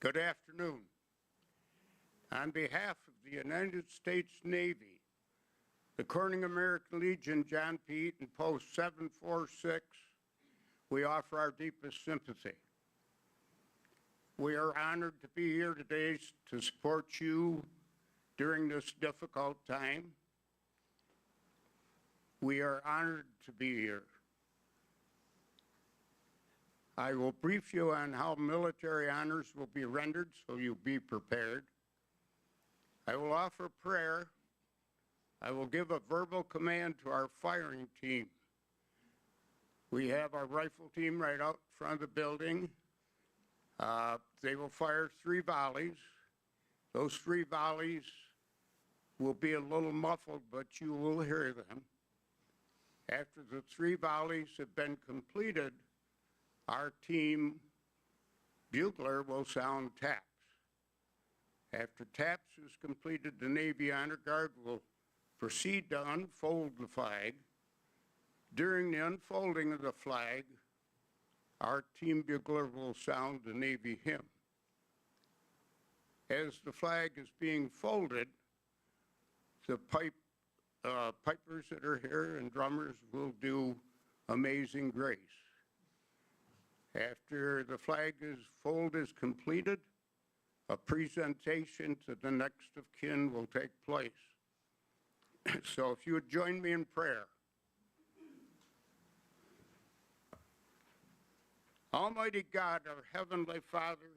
Good afternoon. On behalf of the United States Navy, the Corning American Legion, John Pete, and Post 746, we offer our deepest sympathy. We are honored to be here today to support you during this difficult time. We are honored to be here. I will brief you on how military honors will be rendered, so you'll be prepared. I will offer prayer. I will give a verbal command to our firing team. We have our rifle team right out front of the building. They will fire 3 volleys. Those 3 volleys will be a little muffled, but you will hear them. After the 3 volleys have been completed, our team bugler will sound taps. After taps is completed, the Navy Honor Guard will proceed to unfold the flag. During the unfolding of the flag, our team bugler will sound the Navy hymn. As the flag is being folded, the pipers that are here and drummers will do Amazing Grace. After the flag fold is completed, a presentation to the next of kin will take place. So if you would join me in prayer. Almighty God, our Heavenly Father,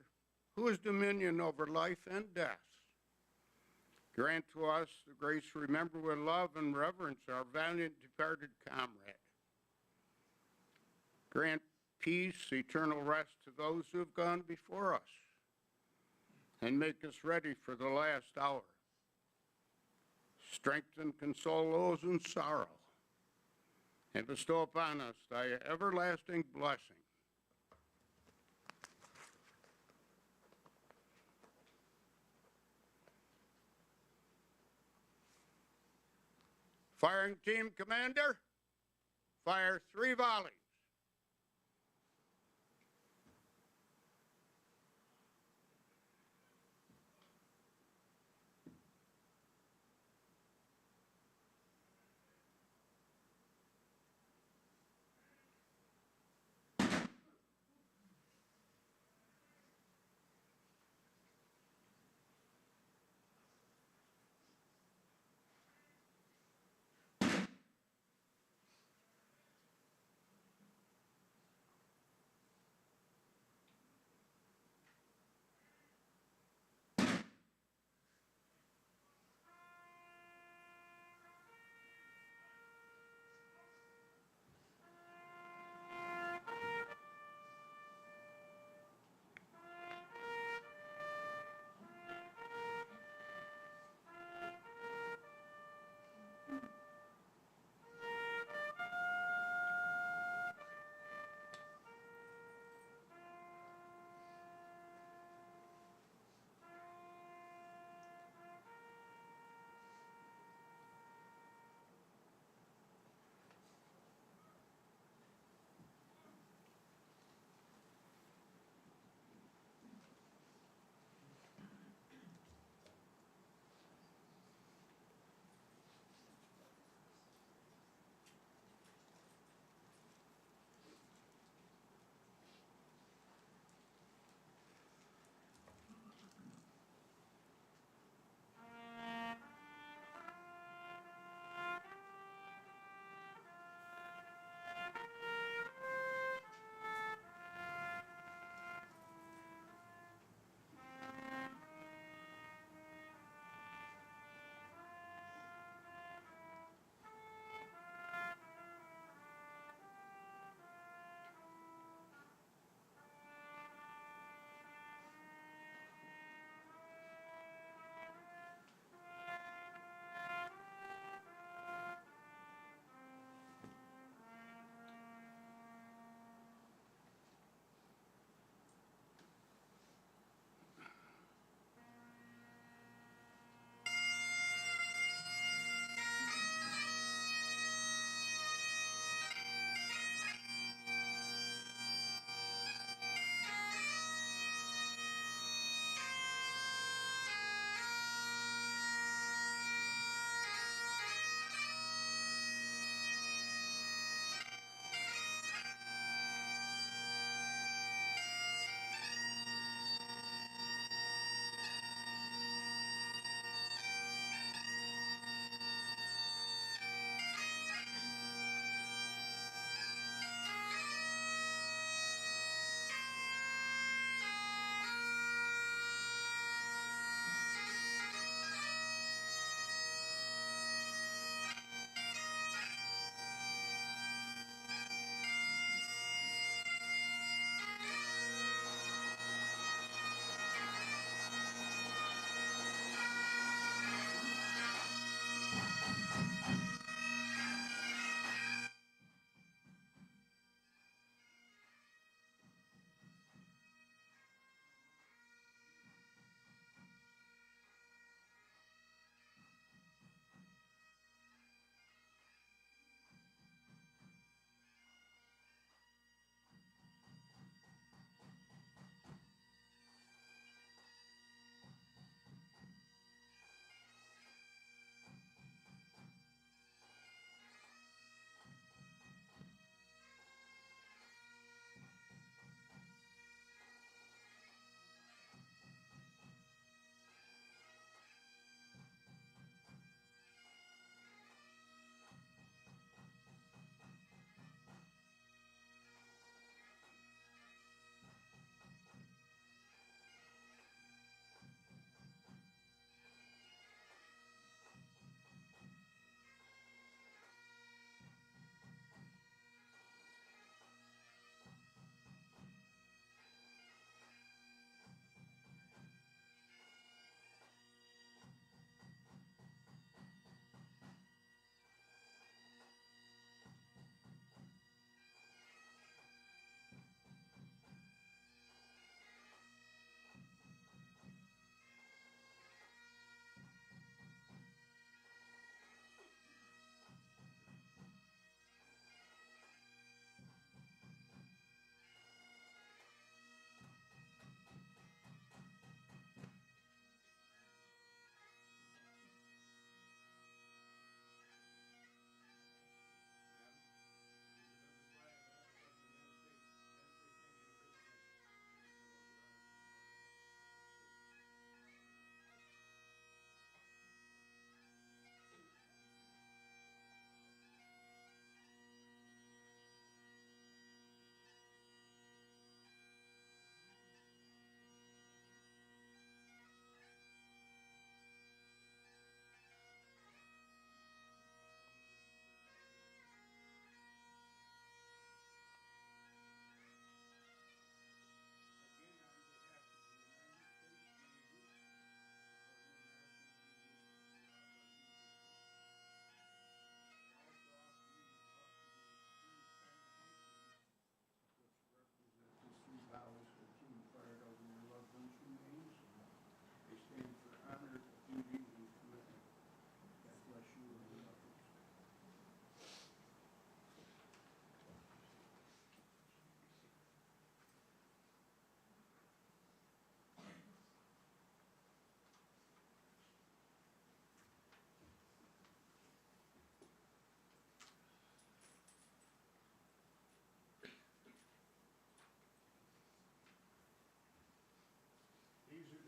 who has dominion over life and death, grant to us the grace to remember with love and reverence our valiant departed comrade. Grant peace, eternal rest to those who have gone before us, and make us ready for the last hour. Strengthen, console those in sorrow, and bestow upon us thy everlasting blessing. Firing team commander, fire 3 volleys.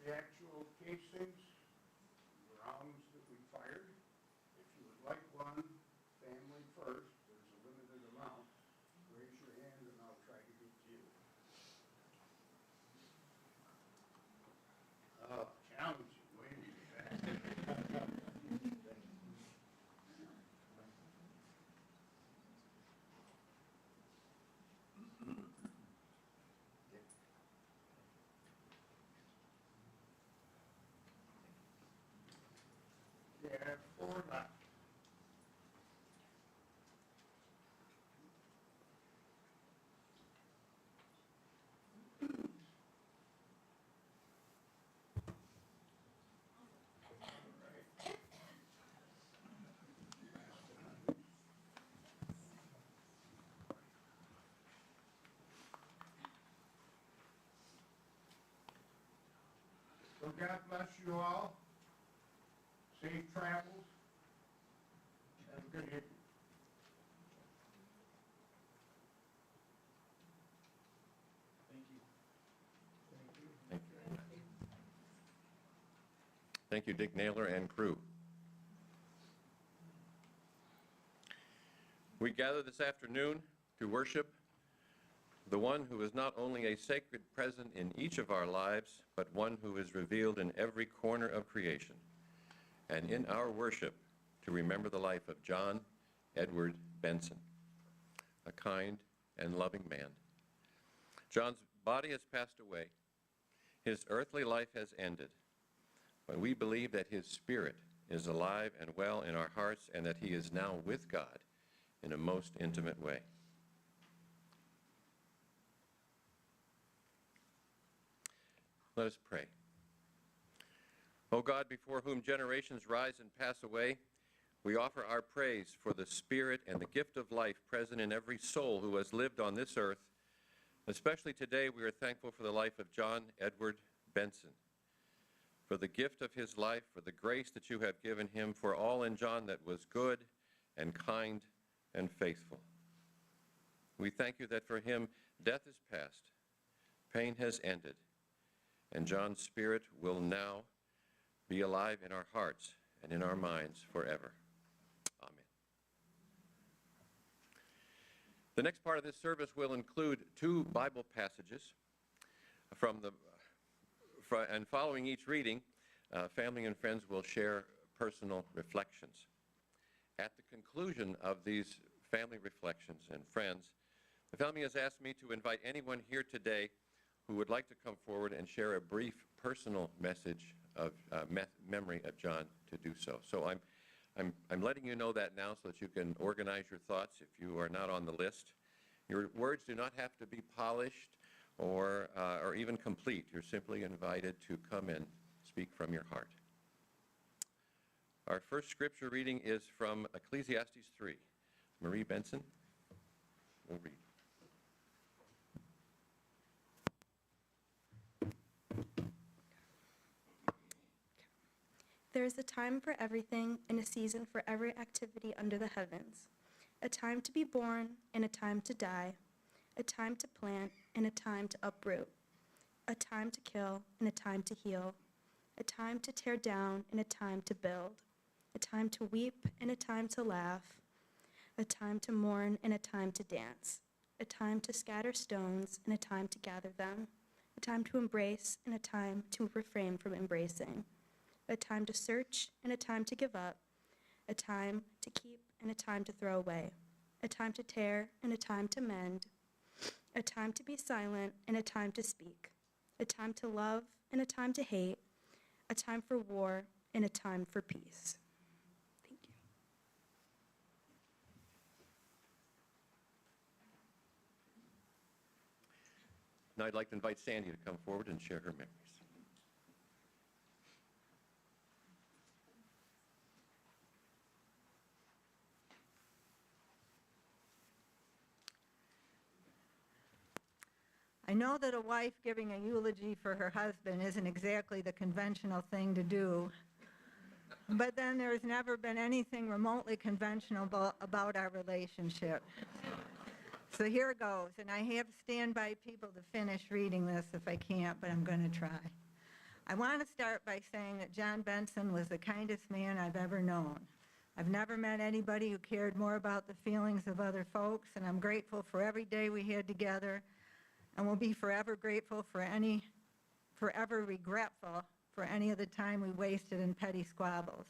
the actual casings, rounds that we fired. If you would like one, family first, there's a limited amount. Raise your hand and I'll try to get to you. Oh, challenging, waiting for that. You have 4 left. So God bless you all. Safe travels. Have a good evening. Thank you, Dick Naylor and crew. We gather this afternoon to worship the one who is not only a sacred present in each of our lives, but one who is revealed in every corner of creation. And in our worship, to remember the life of John Edward Benson, a kind and loving man. John's body has passed away. His earthly life has ended. But we believe that his spirit is alive and well in our hearts, and that he is now with God in a most intimate way. Let us pray. O God, before whom generations rise and pass away, we offer our praise for the spirit and the gift of life present in every soul who has lived on this earth. Especially today, we are thankful for the life of John Edward Benson, for the gift of his life, for the grace that you have given him, for all in John that was good and kind and faithful. We thank you that for him, death is past, pain has ended, and John's spirit will now be alive in our hearts and in our minds forever. Amen. The next part of this service will include 2 Bible passages and following each reading, family and friends will share personal reflections. At the conclusion of these family reflections and friends, the family has asked me to invite anyone here today who would like to come forward and share a brief personal message of memory of John to do so. So I'm letting you know that now so that you can organize your thoughts if you are not on the list. Your words do not have to be polished or even complete. You're simply invited to come and speak from your heart. Our first scripture reading is from Ecclesiastes 3. Marie Benson will read. There is a time for everything and a season for every activity under the heavens, a time to be born and a time to die, a time to plant and a time to uproot, a time to kill and a time to heal, a time to tear down and a time to build, a time to weep and a time to laugh, a time to mourn and a time to dance, a time to scatter stones and a time to gather them, a time to embrace and a time to refrain from embracing, a time to search and a time to give up, a time to keep and a time to throw away, a time to tear and a time to mend, a time to be silent and a time to speak, a time to love and a time to hate, a time for war and a time for peace. Thank you. Now I'd like to invite Sandy to come forward and share her memories. I know that a wife giving a eulogy for her husband isn't exactly the conventional thing to do, but then there's never been anything remotely conventional about our relationship. So here goes, and I have standby people to finish reading this if I can't, but I'm going to try. I want to start by saying that John Benson was the kindest man I've ever known. I've never met anybody who cared more about the feelings of other folks, and I'm grateful for every day we had together, and will be forever grateful forever regretful for any of the time we wasted in petty squabbles.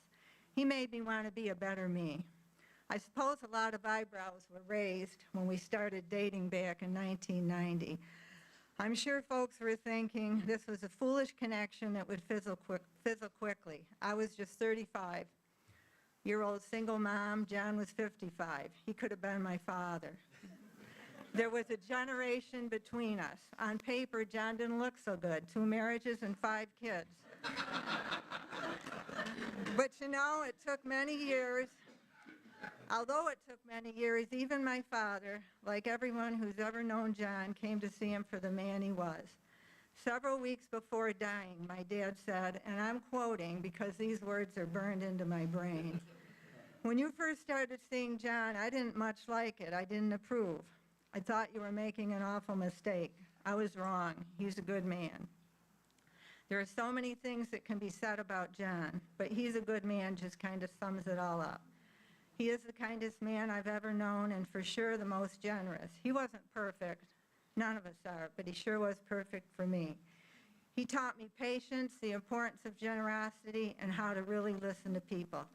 He made me want to be a better me. I suppose a lot of eyebrows were raised when we started dating back in 1990. I'm sure folks were thinking this was a foolish connection that would fizzle quickly. I was just 35-year-old single mom. John was 55. He could have been my father. There was a generation between us. On paper, John didn't look so good. 2 marriages and 5 kids. But you know, it took many years. Although it took many years, even my father, like everyone who's ever known John, came to see him for the man he was. Several weeks before dying, my dad said, and I'm quoting because these words are burned into my brain, "When you first started seeing John, I didn't much like it. I didn't approve. I thought you were making an awful mistake. I was wrong. He's a good man." There are so many things that can be said about John, but he's a good man just kind of sums it all up. He is the kindest man I've ever known, and for sure the most generous. He wasn't perfect. None of us are, but he sure was perfect for me. He taught me patience, the importance of generosity, and how to really listen to people.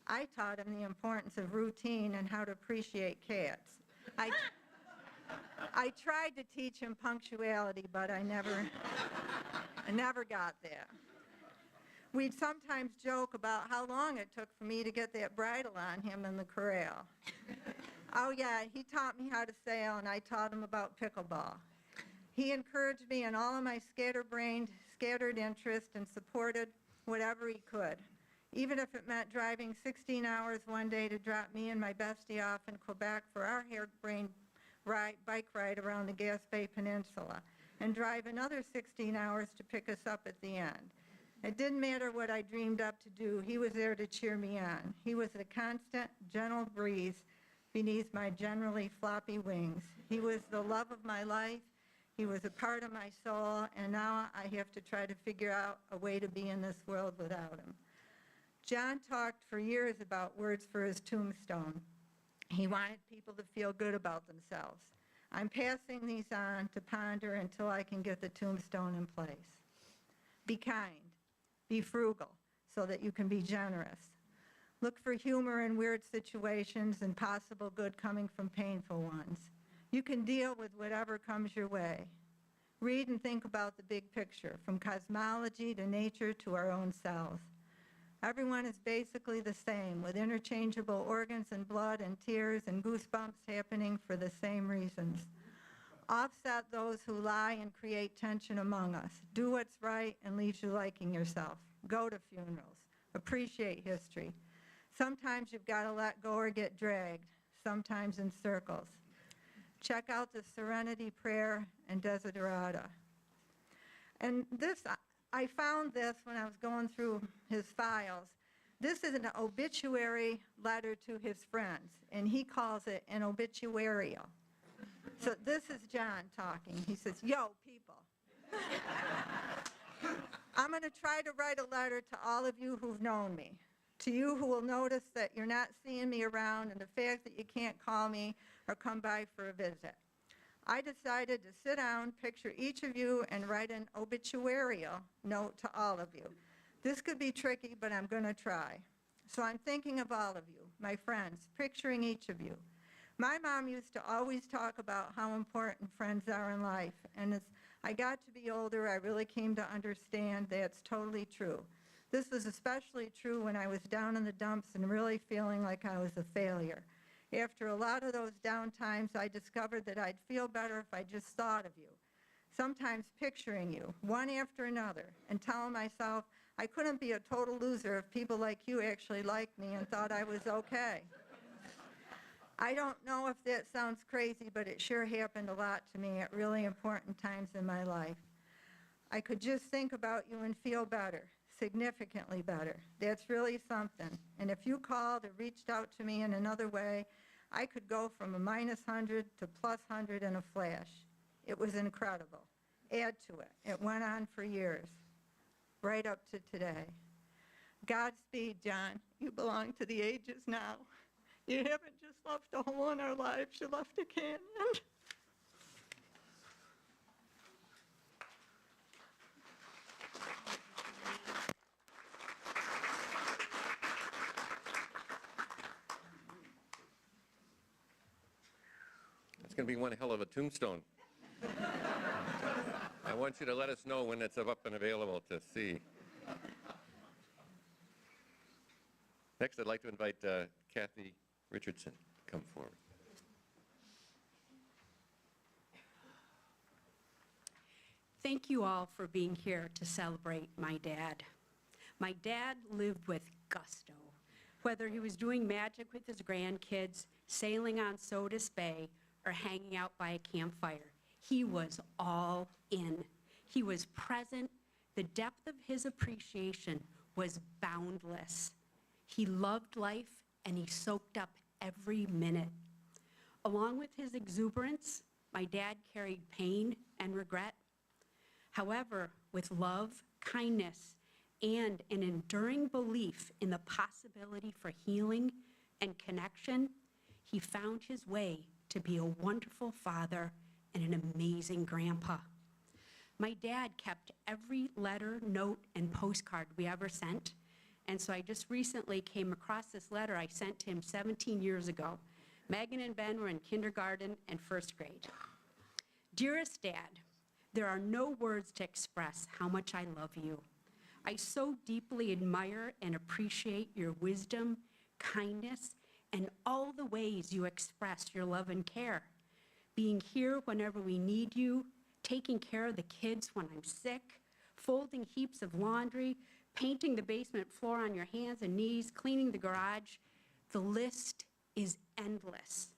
I taught him the importance of routine and how to appreciate cats. I tried to teach him punctuality, but I never got there. We'd sometimes joke about how long it took for me to get that bridle on him in the corral. Oh yeah, he taught me how to sail, and I taught him about pickleball. He encouraged me in all of my scattered interest and supported whatever he could, even if it meant driving 16 hours one day to drop me and my bestie off in Quebec for our harebrained bike ride around the Gaspé Peninsula, and drive another 16 hours to pick us up at the end. It didn't matter what I dreamed up to do. He was there to cheer me on. He was a constant, gentle breeze beneath my generally floppy wings. He was the love of my life. He was a part of my soul, and now I have to try to figure out a way to be in this world without him. John talked for years about words for his tombstone. He wanted people to feel good about themselves. I'm passing these on to ponder until I can get the tombstone in place. Be kind. Be frugal so that you can be generous. Look for humor in weird situations and possible good coming from painful ones. You can deal with whatever comes your way. Read and think about the big picture, from cosmology to nature to our own selves. Everyone is basically the same, with interchangeable organs and blood and tears and goosebumps happening for the same reasons. Offset those who lie and create tension among us. Do what's right and leave you liking yourself. Go to funerals. Appreciate history. Sometimes you've got to let go or get dragged, sometimes in circles. Check out the Serenity Prayer and Desiderata. And this, I found this when I was going through his files. This is an obituary letter to his friends, and he calls it an obituarial. So this is John talking. He says, "Yo, people. I'm going to try to write a letter to all of you who've known me, to you who will notice that you're not seeing me around and the fact that you can't call me or come by for a visit. I decided to sit down, picture each of you, and write an obituarial note to all of you. This could be tricky, but I'm going to try. So I'm thinking of all of you, my friends, picturing each of you. My mom used to always talk about how important friends are in life, and as I got to be older, I really came to understand that's totally true. This was especially true when I was down in the dumps and really feeling like I was a failure. After a lot of those down times, I discovered that I'd feel better if I just thought of you, sometimes picturing you, one after another, and telling myself I couldn't be a total loser if people like you actually liked me and thought I was okay. I don't know if that sounds crazy, but it sure happened a lot to me at really important times in my life. I could just think about you and feel better, significantly better. That's really something. And if you called or reached out to me in another way, I could go from a -100 to +100 in a flash. It was incredible. Add to it. It went on for years. right up to today. Godspeed, John. You belong to the ages now. You haven't just left a hole in our lives, you left a canyon. It's going to be one hell of a tombstone. I want you to let us know when it's up and available to see. Next, I'd like to invite Kathy Richardson to come forward. Thank you all for being here to celebrate my dad. My dad lived with gusto. Whether he was doing magic with his grandkids, sailing on Sodus Bay, or hanging out by a campfire, he was all in. He was present. The depth of his appreciation was boundless. He loved life, and he soaked up every minute. Along with his exuberance, my dad carried pain and regret. However, with love, kindness, and an enduring belief in the possibility for healing and connection, he found his way to be a wonderful father and an amazing grandpa. My dad kept every letter, note, and postcard we ever sent, and so I just recently came across this letter I sent to him 17 years ago. Megan and Ben were in kindergarten and first grade. Dearest Dad, there are no words to express how much I love you. I so deeply admire and appreciate your wisdom, kindness, and all the ways you express your love and care. Being here whenever we need you, taking care of the kids when I'm sick, folding heaps of laundry, painting the basement floor on your hands and knees, cleaning the garage. The list is endless.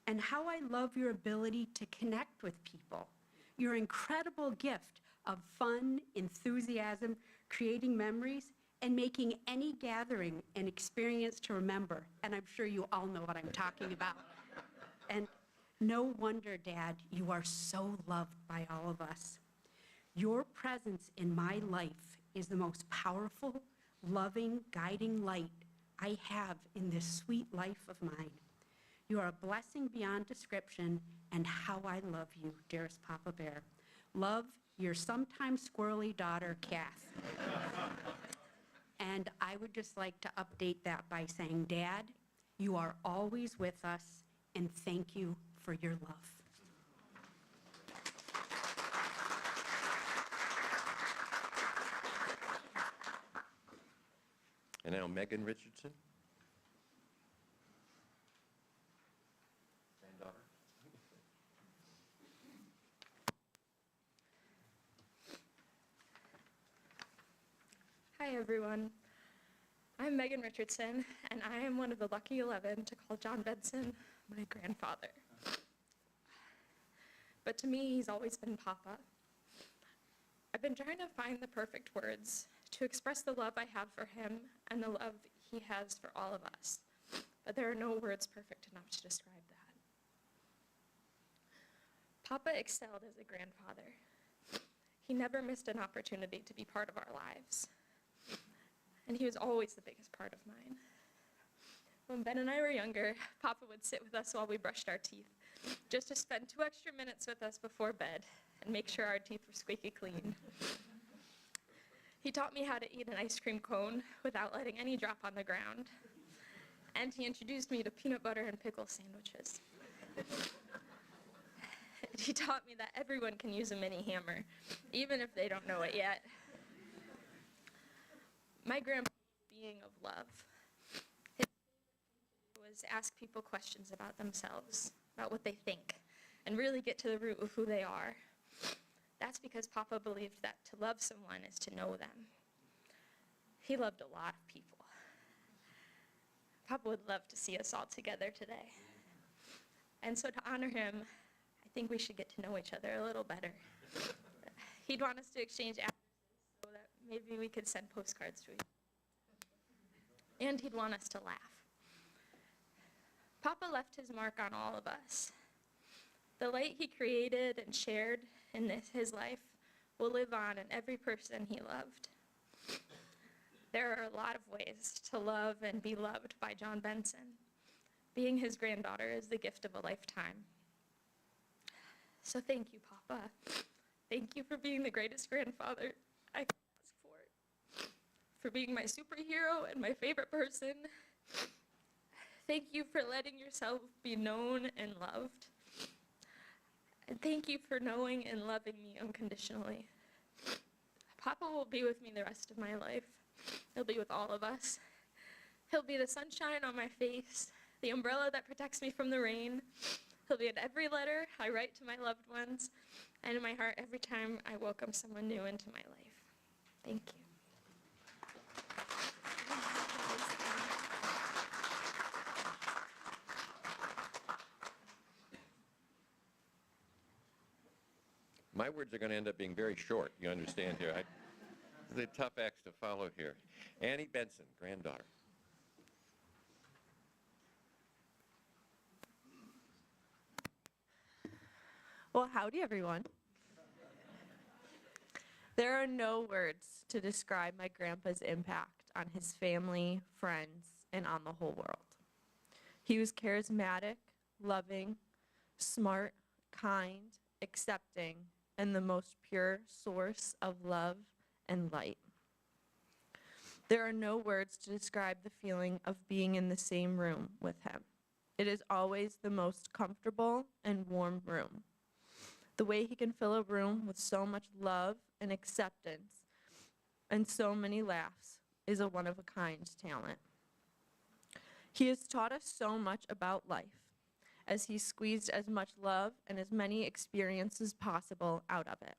And how I love your ability to connect with people. Your incredible gift of fun, enthusiasm, creating memories, and making any gathering an experience to remember. And I'm sure you all know what I'm talking about. And no wonder, Dad, you are so loved by all of us. Your presence in my life is the most powerful, loving, guiding light I have in this sweet life of mine. You are a blessing beyond description, and how I love you, dearest Papa Bear. Love, your sometimes squirrely daughter, Kath. And I would just like to update that by saying, Dad, you are always with us, and thank you for your love. And now Megan Richardson. Granddaughter. Hi, everyone. I'm Megan Richardson, and I am one of the lucky 11 to call John Benson my grandfather. But to me, he's always been Papa. I've been trying to find the perfect words to express the love I have for him and the love he has for all of us. But there are no words perfect enough to describe that. Papa excelled as a grandfather. He never missed an opportunity to be part of our lives. And he was always the biggest part of mine. When Ben and I were younger, Papa would sit with us while we brushed our teeth, just to spend 2 extra minutes with us before bed and make sure our teeth were squeaky clean. He taught me how to eat an ice cream cone without letting any drop on the ground. And he introduced me to peanut butter and pickle sandwiches. He taught me that everyone can use a mini hammer, even if they don't know it yet. My grandpa's being of love. His thing was ask people questions about themselves, about what they think, and really get to the root of who they are. That's because Papa believed that to love someone is to know them. He loved a lot of people. Papa would love to see us all together today. And so to honor him, I think we should get to know each other a little better. He'd want us to exchange addresses so that maybe we could send postcards to each other. And he'd want us to laugh. Papa left his mark on all of us. The light he created and shared in his life will live on in every person he loved. There are a lot of ways to love and be loved by John Benson. Being his granddaughter is the gift of a lifetime. So thank you, Papa. Thank you for being the greatest grandfather I could ask for being my superhero and my favorite person. Thank you for letting yourself be known and loved. And thank you for knowing and loving me unconditionally. Papa will be with me the rest of my life. He'll be with all of us. He'll be the sunshine on my face, the umbrella that protects me from the rain. He'll be in every letter I write to my loved ones, and in my heart every time I welcome someone new into my life. Thank you. My words are going to end up being very short, you understand here. It's a tough act to follow here. Annie Benson, granddaughter. Well, howdy, everyone. There are no words to describe my grandpa's impact on his family, friends, and on the whole world. He was charismatic, loving, smart, kind, accepting, and the most pure source of love and light. There are no words to describe the feeling of being in the same room with him. It is always the most comfortable and warm room. The way he can fill a room with so much love and acceptance and so many laughs is a one-of-a-kind talent. He has taught us so much about life as he squeezed as much love and as many experiences possible out of it.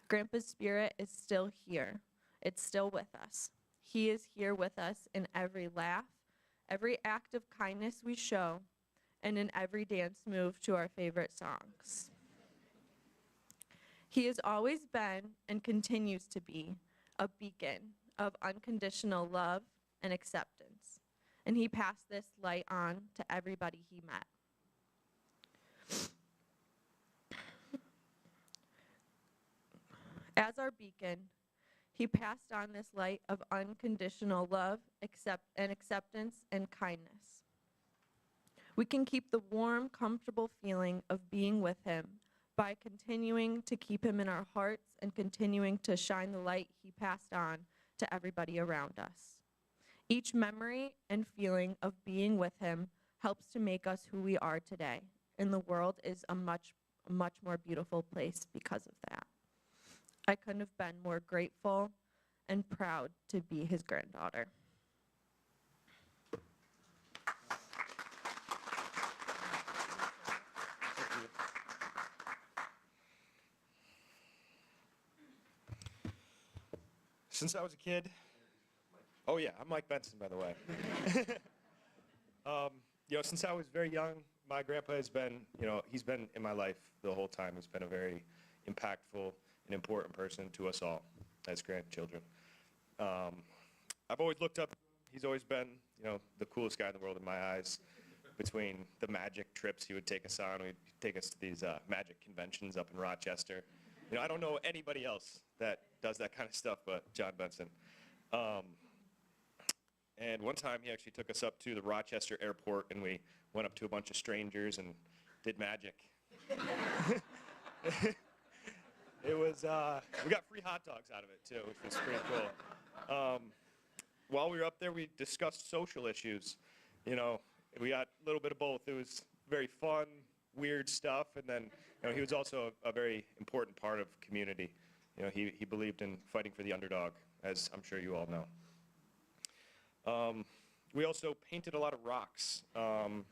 Grandpa's spirit is still here. It's still with us. He is here with us in every laugh, every act of kindness we show, and in every dance move to our favorite songs. He has always been and continues to be a beacon of unconditional love and acceptance, and he passed this light on to everybody he met. As our beacon, he passed on this light of unconditional love, acceptance, and kindness. We can keep the warm, comfortable feeling of being with him by continuing to keep him in our hearts and continuing to shine the light he passed on to everybody around us. Each memory and feeling of being with him helps to make us who we are today, and the world is a much more beautiful place because of that. I couldn't have been more grateful and proud to be his granddaughter. Since I was a kid, oh yeah, I'm Mike Benson, by the way. Since I was very young, my grandpa has been, he's been in my life the whole time. He's been a very impactful and important person to us all as grandchildren. I've always looked up. He's always been, the coolest guy in the world in my eyes. Between the magic trips he would take us on, he'd take us to these magic conventions up in Rochester. I don't know anybody else that does that kind of stuff but John Benson. And one time he actually took us up to the Rochester airport and we went up to a bunch of strangers and did magic. It was, we got free hot dogs out of it too, which was pretty cool. While we were up there, we discussed social issues. We got a little bit of both. It was very fun, weird stuff, and then he was also a very important part of community. He believed in fighting for the underdog, as I'm sure you all know. We also painted a lot of rocks, and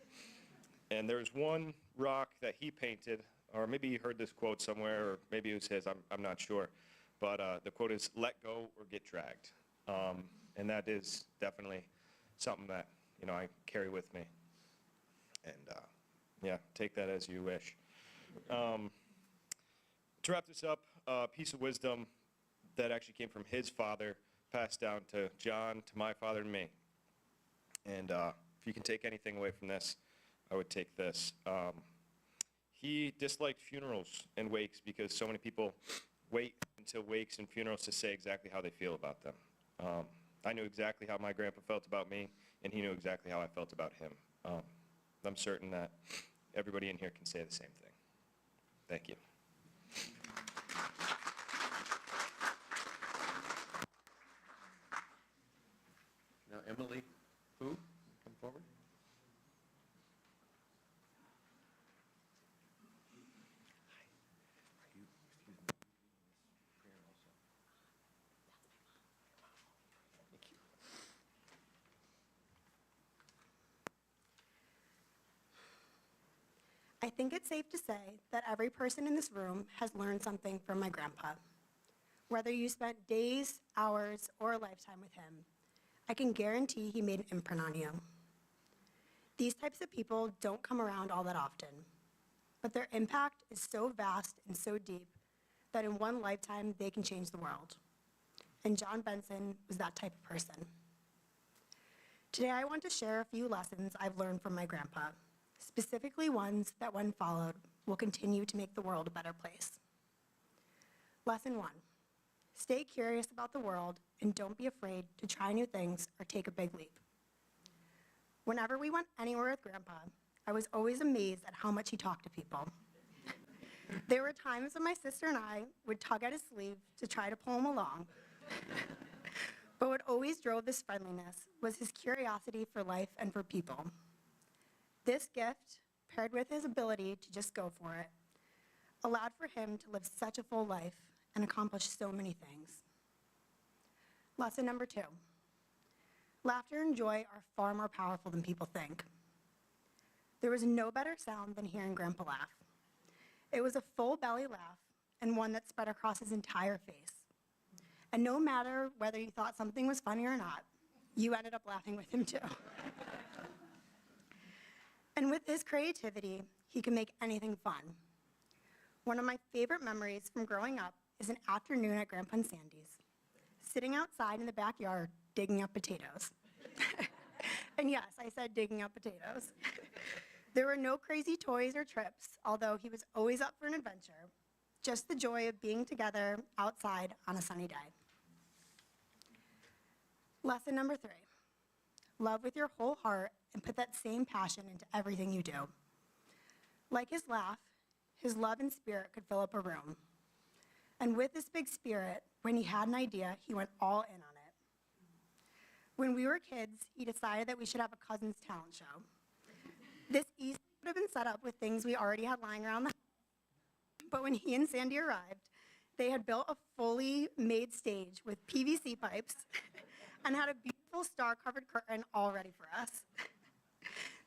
there's one rock that he painted, or maybe you heard this quote somewhere, or maybe it was his, I'm not sure, but the quote is, "Let go or get dragged," and that is definitely something that I carry with me, and yeah, take that as you wish. To wrap this up, a piece of wisdom that actually came from his father, passed down to John, to my father, and me. And if you can take anything away from this, I would take this. He disliked funerals and wakes because so many people wait until wakes and funerals to say exactly how they feel about them. I knew exactly how my grandpa felt about me, and he knew exactly how I felt about him. I'm certain that everybody in here can say the same thing. Thank you. Now, Emily Fu, come forward. I think it's safe to say that every person in this room has learned something from my grandpa. Whether you spent days, hours, or a lifetime with him, I can guarantee he made an imprint on you. These types of people don't come around all that often, but their impact is so vast and so deep that in one lifetime they can change the world. And John Benson was that type of person. Today I want to share a few lessons I've learned from my grandpa, specifically ones that when followed will continue to make the world a better place. Lesson 1, stay curious about the world and don't be afraid to try new things or take a big leap. Whenever we went anywhere with Grandpa, I was always amazed at how much he talked to people. There were times when my sister and I would tug at his sleeve to try to pull him along. But what always drove this friendliness was his curiosity for life and for people. This gift, paired with his ability to just go for it, allowed for him to live such a full life and accomplish so many things. Lesson number 2, laughter and joy are far more powerful than people think. There was no better sound than hearing Grandpa laugh. It was a full belly laugh and one that spread across his entire face. And no matter whether you thought something was funny or not, you ended up laughing with him too. And with his creativity, he can make anything fun. One of my favorite memories from growing up is an afternoon at Grandpa and Sandy's, sitting outside in the backyard digging up potatoes. And yes, I said digging up potatoes. There were no crazy toys or trips, although he was always up for an adventure. Just the joy of being together outside on a sunny day. Lesson number 3, love with your whole heart and put that same passion into everything you do. Like his laugh, his love and spirit could fill up a room. And with this big spirit, when he had an idea, he went all in on it. When we were kids, he decided that we should have a cousin's talent show. This easily would have been set up with things we already had lying around the house. But when he and Sandy arrived, they had built a fully made stage with PVC pipes and had a beautiful star-covered curtain all ready for us.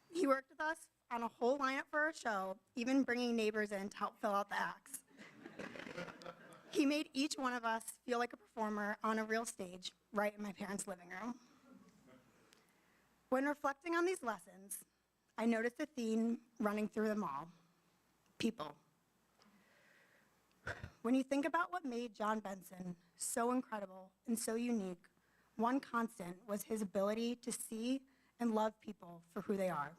He worked with us on a whole lineup for our show, even bringing neighbors in to help fill out the acts. He made each one of us feel like a performer on a real stage right in my parents' living room. When reflecting on these lessons, I noticed a theme running through them all: people. When you think about what made John Benson so incredible and so unique, one constant was his ability to see and love people for who they are.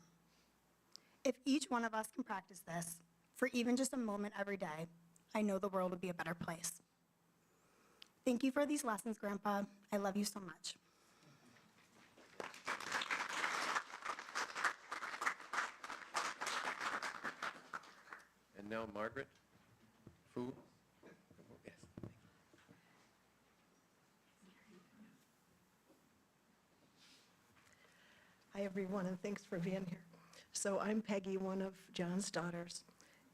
If each one of us can practice this for even just a moment every day, I know the world would be a better place. Thank you for these lessons, Grandpa. I love you so much. And now Margaret Fu. Yes. Hi, everyone, and thanks for being here. So I'm Peggy, one of John's daughters,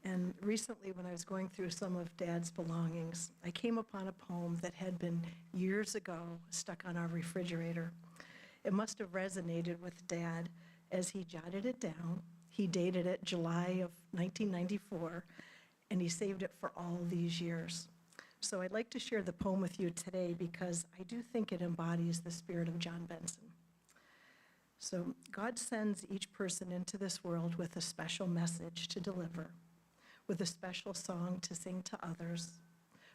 and recently when I was going through some of Dad's belongings, I came upon a poem that had been years ago stuck on our refrigerator. It must have resonated with Dad as he jotted it down. He dated it July of 1994, and he saved it for all these years. So I'd like to share the poem with you today because I do think it embodies the spirit of John Benson. So God sends each person into this world with a special message to deliver, with a special song to sing to others,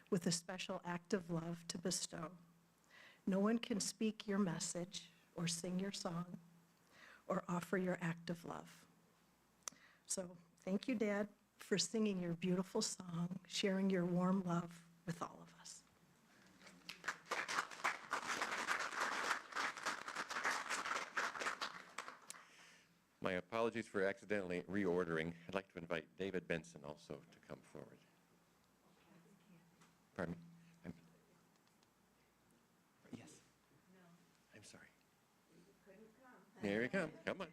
with a special act of love to bestow. No one can speak your message or sing your song or offer your act of love. So thank you, Dad, for singing your beautiful song, sharing your warm love with all of us. apologies for accidentally reordering. I'd like to invite David Benson also to come forward. Pardon me? Yes. I'm sorry. Here we come. Come on.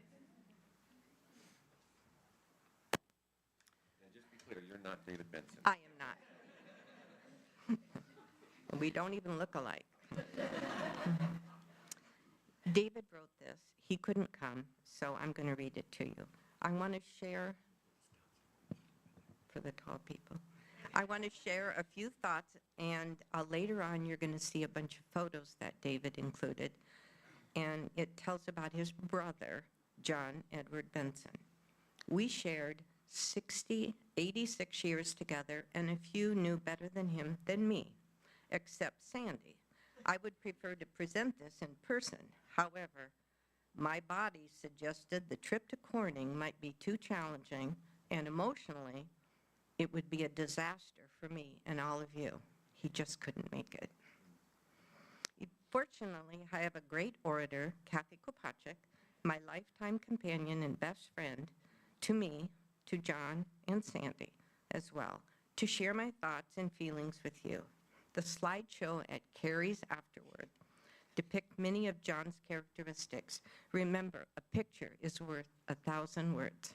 And just be clear, you're not David Benson. I am not. We don't even look alike. David wrote this. He couldn't come, so I'm going to read it to you. I want to share, for the tall people, I want to share a few thoughts, and later on you're going to see a bunch of photos that David included, and it tells about his brother, John Edward Benson. We shared 86 years together, and a few knew better than him than me, except Sandy. I would prefer to present this in person. However, my body suggested the trip to Corning might be too challenging, and emotionally, it would be a disaster for me and all of you. He just couldn't make it. Fortunately, I have a great orator, Kathy Kopacek, my lifetime companion and best friend, to me, to John and Sandy as well, to share my thoughts and feelings with you. The slideshow at Carrie's afterward depict many of John's characteristics. Remember, a picture is worth 1,000 words.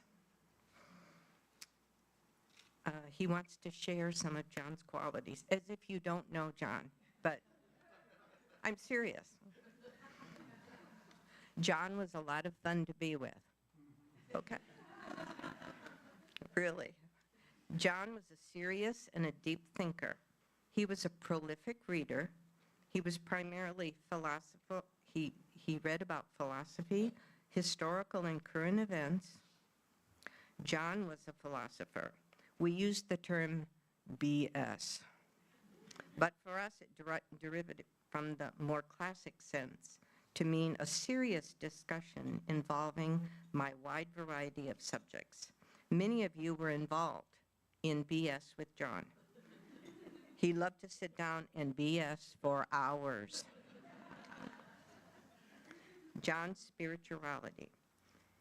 He wants to share some of John's qualities, as if you don't know John, but I'm serious. John was a lot of fun to be with. Okay. Really. John was a serious and a deep thinker. He was a prolific reader. He was primarily philosophical. He read about philosophy, historical and current events. John was a philosopher. We used the term BS, but for us it derived from the more classic sense to mean a serious discussion involving my wide variety of subjects. Many of you were involved in BS with John. He loved to sit down and BS for hours. John's spirituality.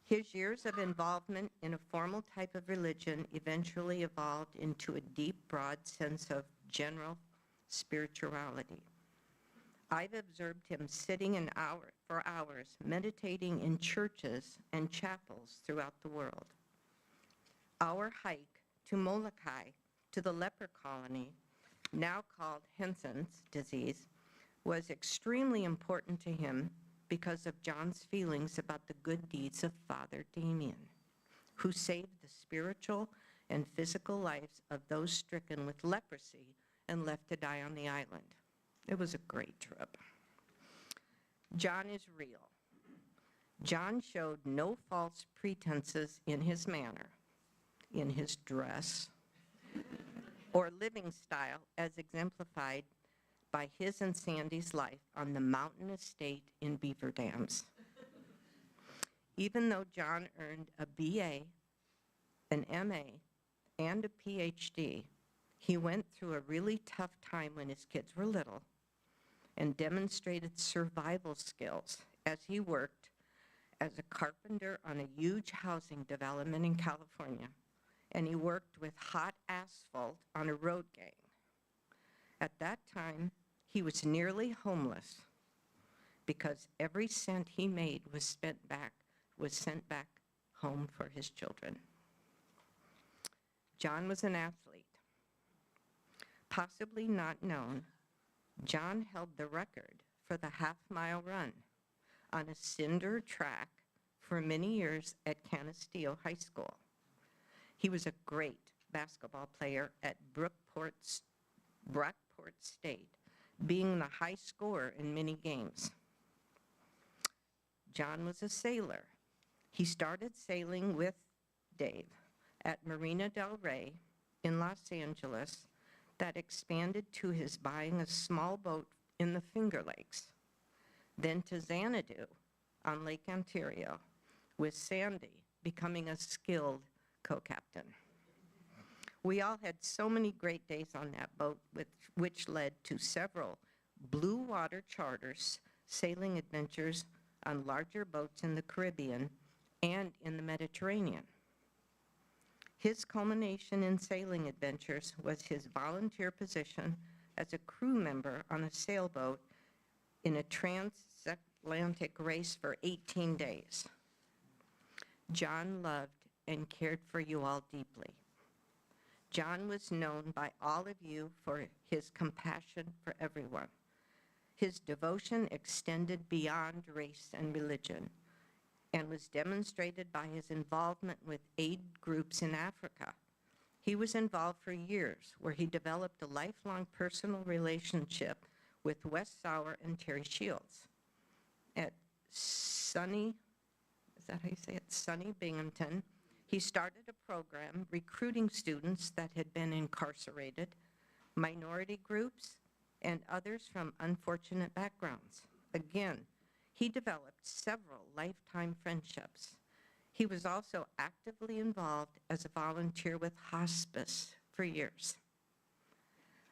His years of involvement in a formal type of religion eventually evolved into a deep, broad sense of general spirituality. I've observed him sitting for hours, meditating in churches and chapels throughout the world. Our hike to Molokai, to the leper colony, now called Hansen's disease, was extremely important to him because of John's feelings about the good deeds of Father Damien, who saved the spiritual and physical lives of those stricken with leprosy and left to die on the island. It was a great trip. John is real. John showed no false pretenses in his manner, in his dress, or living style as exemplified by his and Sandy's life on the mountain estate in Beaver Dams. Even though John earned a BA, an MA, and a PhD, he went through a really tough time when his kids were little and demonstrated survival skills as he worked as a carpenter on a huge housing development in California, and he worked with hot asphalt on a road gang. At that time, he was nearly homeless because every cent he made was sent back home for his children. John was an athlete. Possibly not known, John held the record for the half-mile run on a cinder track for many years at Canisteo High School. He was a great basketball player at Brockport State, being the high scorer in many games. John was a sailor. He started sailing with Dave at Marina del Rey in Los Angeles that expanded to his buying a small boat in the Finger Lakes, then to Xanadu on Lake Ontario, with Sandy becoming a skilled co-captain. We all had so many great days on that boat, which led to several blue water charters, sailing adventures on larger boats in the Caribbean, and in the Mediterranean. His culmination in sailing adventures was his volunteer position as a crew member on a sailboat in a transatlantic race for 18 days. John loved and cared for you all deeply. John was known by all of you for his compassion for everyone. His devotion extended beyond race and religion and was demonstrated by his involvement with aid groups in Africa. He was involved for years, where he developed a lifelong personal relationship with Wes Sauer and Terry Shields. At Sunny, is that how you say it? Sunny Binghamton, he started a program recruiting students that had been incarcerated, minority groups, and others from unfortunate backgrounds. Again, he developed several lifetime friendships. He was also actively involved as a volunteer with hospice for years.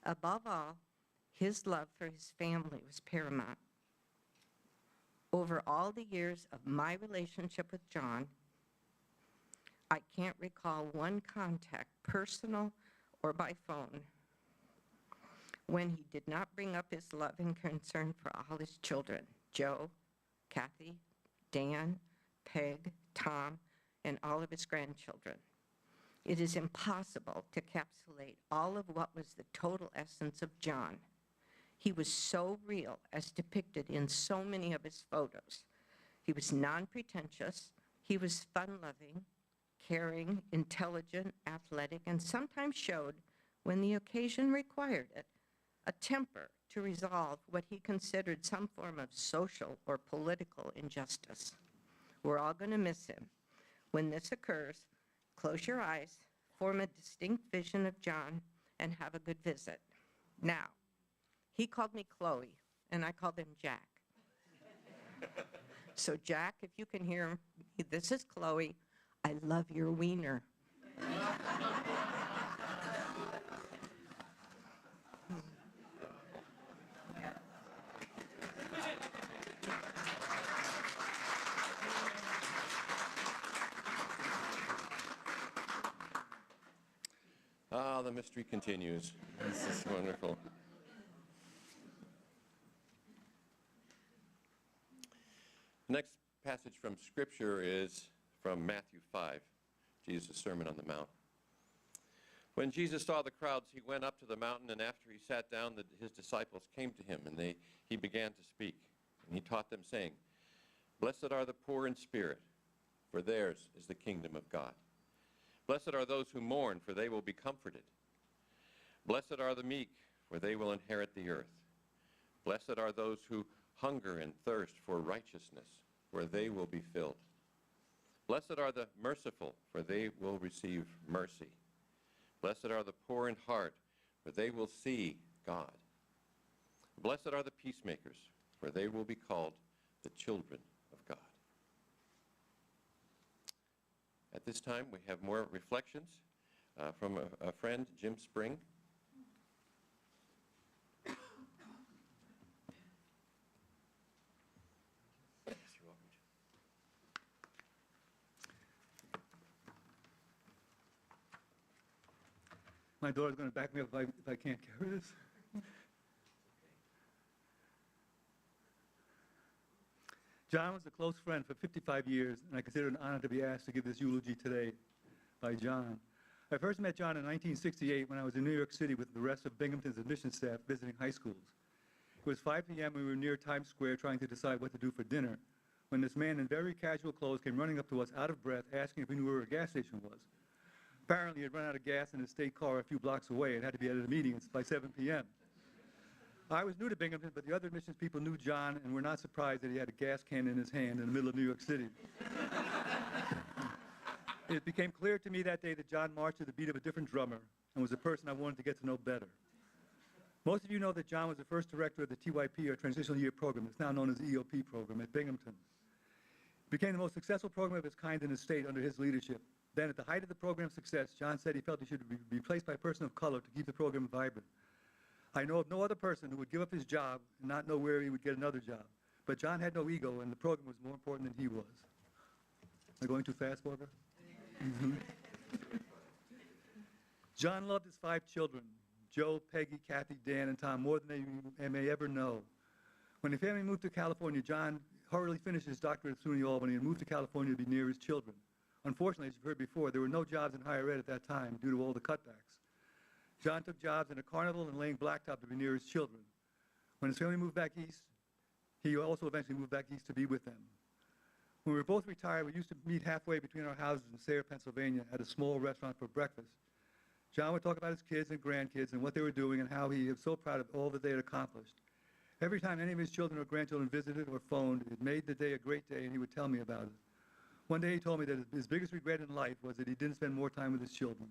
Above all, his love for his family was paramount. Over all the years of my relationship with John, I can't recall one contact, personal or by phone, when he did not bring up his love and concern for all his children, Joe, Kathy, Dan, Peg, Tom, and all of his grandchildren. It is impossible to encapsulate all of what was the total essence of John. He was so real as depicted in so many of his photos. He was non-pretentious, he was fun-loving, caring, intelligent, athletic, and sometimes showed, when the occasion required it, a temper to resolve what he considered some form of social or political injustice. We're all going to miss him. When this occurs, close your eyes, form a distinct vision of John, and have a good visit. Now, he called me Chloe, and I called him Jack. So Jack, if you can hear him, this is Chloe. I love your wiener. Ah, the mystery continues. This is wonderful. Next passage from Scripture is from Matthew 5, Jesus' Sermon on the Mount. When Jesus saw the crowds, he went up to the mountain, and after he sat down, his disciples came to him, and he began to speak. And he taught them, saying, "Blessed are the poor in spirit, for theirs is the kingdom of God. Blessed are those who mourn, for they will be comforted. Blessed are the meek, for they will inherit the earth. Blessed are those who hunger and thirst for righteousness, for they will be filled. Blessed are the merciful, for they will receive mercy. Blessed are the poor in heart, for they will see God. Blessed are the peacemakers, for they will be called the children of God." At this time, we have more reflections from a friend, Jim Spring. Yes, you're welcome, Jim. My daughter's going to back me up if I can't carry this. John was a close friend for 55 years, and I consider it an honor to be asked to give this eulogy today by John. I first met John in 1968 when I was in New York City with the rest of Binghamton's admission staff visiting high schools. It was 5 p.m. and we were near Times Square trying to decide what to do for dinner when this man in very casual clothes came running up to us out of breath asking if we knew where a gas station was. Apparently, he had run out of gas in his state car a few blocks away and had to be at a meeting by 7 p.m. I was new to Binghamton, but the other admissions people knew John and were not surprised that he had a gas can in his hand in the middle of New York City. It became clear to me that day that John marched to the beat of a different drummer and was a person I wanted to get to know better. Most of you know that John was the first director of the TYP, or Transitional Year Program. It's now known as the EOP program at Binghamton. It became the most successful program of its kind in the state under his leadership. Then, at the height of the program's success, John said he felt he should be replaced by a person of color to keep the program vibrant. I know of no other person who would give up his job and not know where he would get another job. But John had no ego, and the program was more important than he was. I going too fast, Barbara? John loved his 5 children, Joe, Peggy, Kathy, Dan, and Tom, more than they may ever know. When the family moved to California, John hurriedly finished his doctorate at SUNY Albany and moved to California to be near his children. Unfortunately, as you've heard before, there were no jobs in higher ed at that time due to all the cutbacks. John took jobs in a carnival and laying blacktop to be near his children. When his family moved back east, he also eventually moved back east to be with them. When we were both retired, we used to meet halfway between our houses in Sayre, Pennsylvania, at a small restaurant for breakfast. John would talk about his kids and grandkids and what they were doing and how he was so proud of all that they had accomplished. Every time any of his children or grandchildren visited or phoned, it made the day a great day, and he would tell me about it. One day he told me that his biggest regret in life was that he didn't spend more time with his children.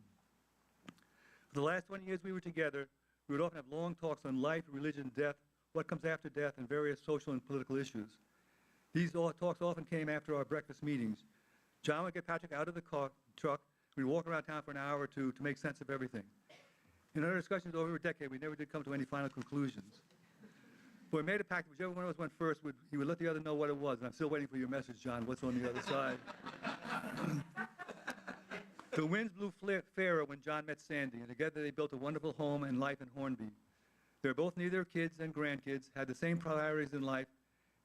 For the last 20 years we were together, we would often have long talks on life, religion, death, what comes after death, and various social and political issues. These talks often came after our breakfast meetings. John would get Patrick out of the truck. We'd walk around town for an hour or two to make sense of everything. In our discussions over a decade, we never did come to any final conclusions. But we made a pact, whichever one of us went first, he would let the other know what it was. And I'm still waiting for your message, John, what's on the other side. The winds blew fairer when John met Sandy, and together they built a wonderful home and life in Hornby. They were both near their kids and grandkids, had the same priorities in life,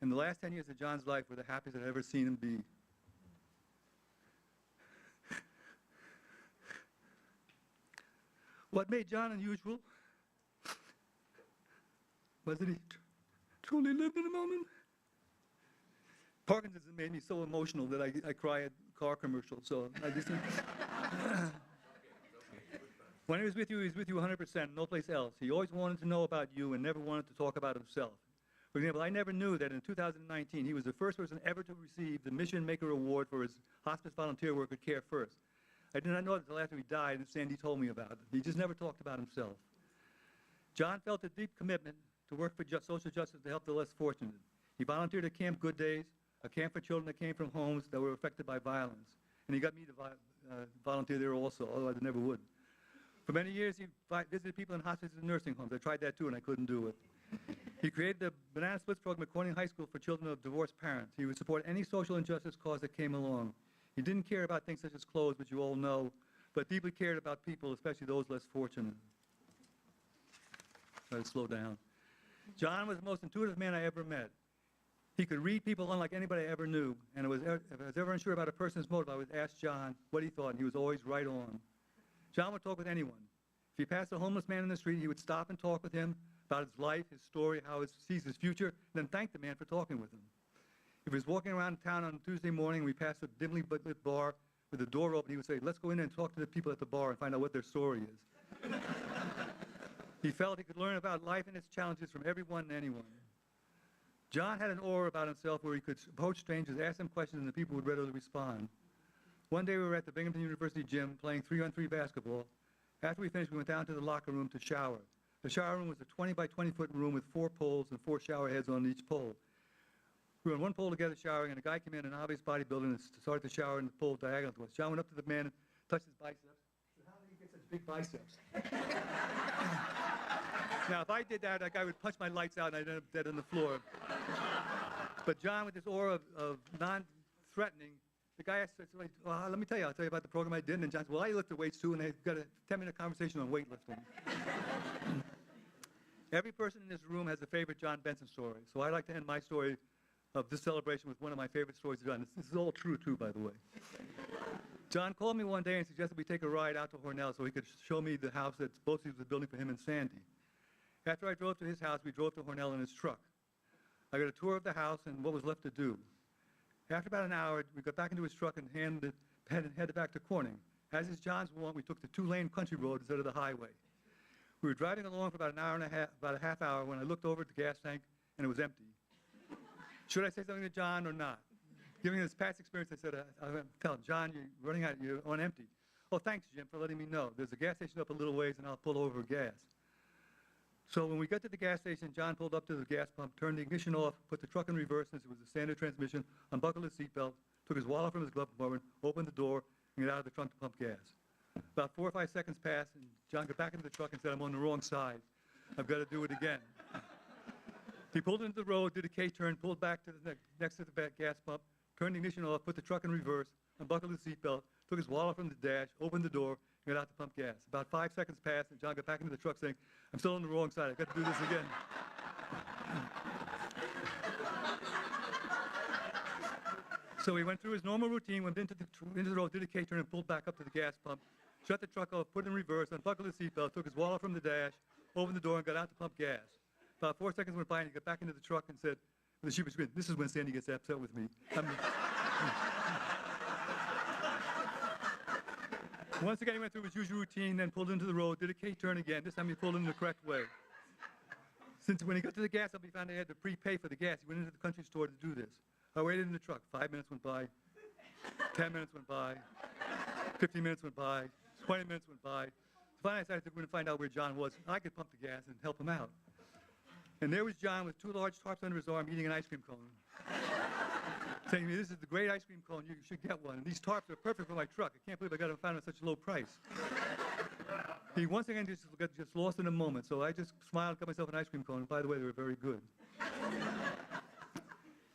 and the last 10 years of John's life were the happiest I've ever seen him be. What made John unusual was that he truly lived in the moment. Parkinson's made me so emotional that I cry at car commercials, so I just... When he was with you 100%, no place else. He always wanted to know about you and never wanted to talk about himself. For example, I never knew that in 2019, he was the first person ever to receive the Mission Maker Award for his hospice volunteer work at Care First. I did not know it until after he died, and Sandy told me about it. He just never talked about himself. John felt a deep commitment to work for social justice to help the less fortunate. He volunteered at Camp Good Days, a camp for children that came from homes that were affected by violence. And he got me to volunteer there also, otherwise I never would. For many years, he visited people in hospices and nursing homes. I tried that too, and I couldn't do it. He created the Banana Splits program at Corning High School for children of divorced parents. He would support any social injustice cause that came along. He didn't care about things such as clothes, which you all know, but deeply cared about people, especially those less fortunate. Try to slow down. John was the most intuitive man I ever met. He could read people unlike anybody I ever knew, and if I was ever unsure about a person's motive, I would ask John what he thought, and he was always right on. John would talk with anyone. If he passed a homeless man in the street, he would stop and talk with him about his life, his story, how he sees his future, and then thank the man for talking with him. If he was walking around town on a Tuesday morning, we passed a dimly lit bar with the door open, he would say, let's go in there and talk to the people at the bar and find out what their story is. He felt he could learn about life and its challenges from everyone and anyone. John had an aura about himself where he could approach strangers, ask them questions, and the people would readily respond. One day we were at the Binghamton University gym playing 3-on-3 basketball. After we finished, we went down to the locker room to shower. The shower room was a 20 by 20 foot room with 4 poles and 4 shower heads on each pole. We were on one pole together showering, and a guy came in, an obvious bodybuilder, and started to shower in the pole diagonal to us. John went up to the man and touched his biceps. He said, how do you get such big biceps? Now, if I did that, that guy would punch my lights out and I'd end up dead on the floor. But John, with this aura of non-threatening, the guy asked, well, let me tell you, I'll tell you about the program I did. And John said, well, I lifted weights too, and they got a 10-minute conversation on weightlifting. Every person in this room has a favorite John Benson story. So I like to end my story of this celebration with one of my favorite stories of John. This is all true, too, by the way. John called me one day and suggested we take a ride out to Hornell so he could show me the house that both he was building for him and Sandy. After I drove to his house, we drove to Hornell in his truck. I got a tour of the house and what was left to do. After about an hour, we got back into his truck and headed back to Corning. As is John's wont, we took the 2-lane country road instead of the highway. We were driving along for about an hour and a half, about a half hour, when I looked over at the gas tank and it was empty. Should I say something to John or not? Given his past experience, I said, tell him, John, you're running out, you're on empty. Oh, thanks, Jim, for letting me know. There's a gas station up a little ways and I'll pull over gas. So when we got to the gas station, John pulled up to the gas pump, turned the ignition off, put the truck in reverse since it was a standard transmission, unbuckled his seatbelt, took his wallet from his glove compartment, opened the door, and got out of the trunk to pump gas. About 4 or 5 seconds passed, and John got back into the truck and said, I'm on the wrong side. I've got to do it again. He pulled into the road, did a K-turn, pulled back to the next to the gas pump, turned the ignition off, put the truck in reverse, unbuckled his seatbelt, took his wallet from the dash, opened the door, and got out to pump gas. About 5 seconds passed, and John got back into the truck saying, "I'm still on the wrong side. I've got to do this again." So he went through his normal routine, went into the road, did a K-turn, and pulled back up to the gas pump, shut the truck off, put it in reverse, unbuckled his seatbelt, took his wallet from the dash, opened the door, and got out to pump gas. About 4 seconds went by, and he got back into the truck and said, with a sheepish grin, "This is when Sandy gets upset with me." Once again, he went through his usual routine, then pulled into the road, did a K-turn again. This time he pulled in the correct way. Since when he got to the gas stop, he found he had to prepay for the gas. He went into the country store to do this. I waited in the truck. 5 minutes went by. 10 minutes went by. 15 minutes went by. 20 minutes went by. Finally, I decided to go and find out where John was. I could pump the gas and help him out. And there was John with 2 large tarps under his arm eating an ice cream cone. Saying to me, "This is the great ice cream cone. You should get one. And these tarps are perfect for my truck. I can't believe I got them found at such a low price." He once again just lost in a moment. So I just smiled, got myself an ice cream cone. And by the way, they were very good.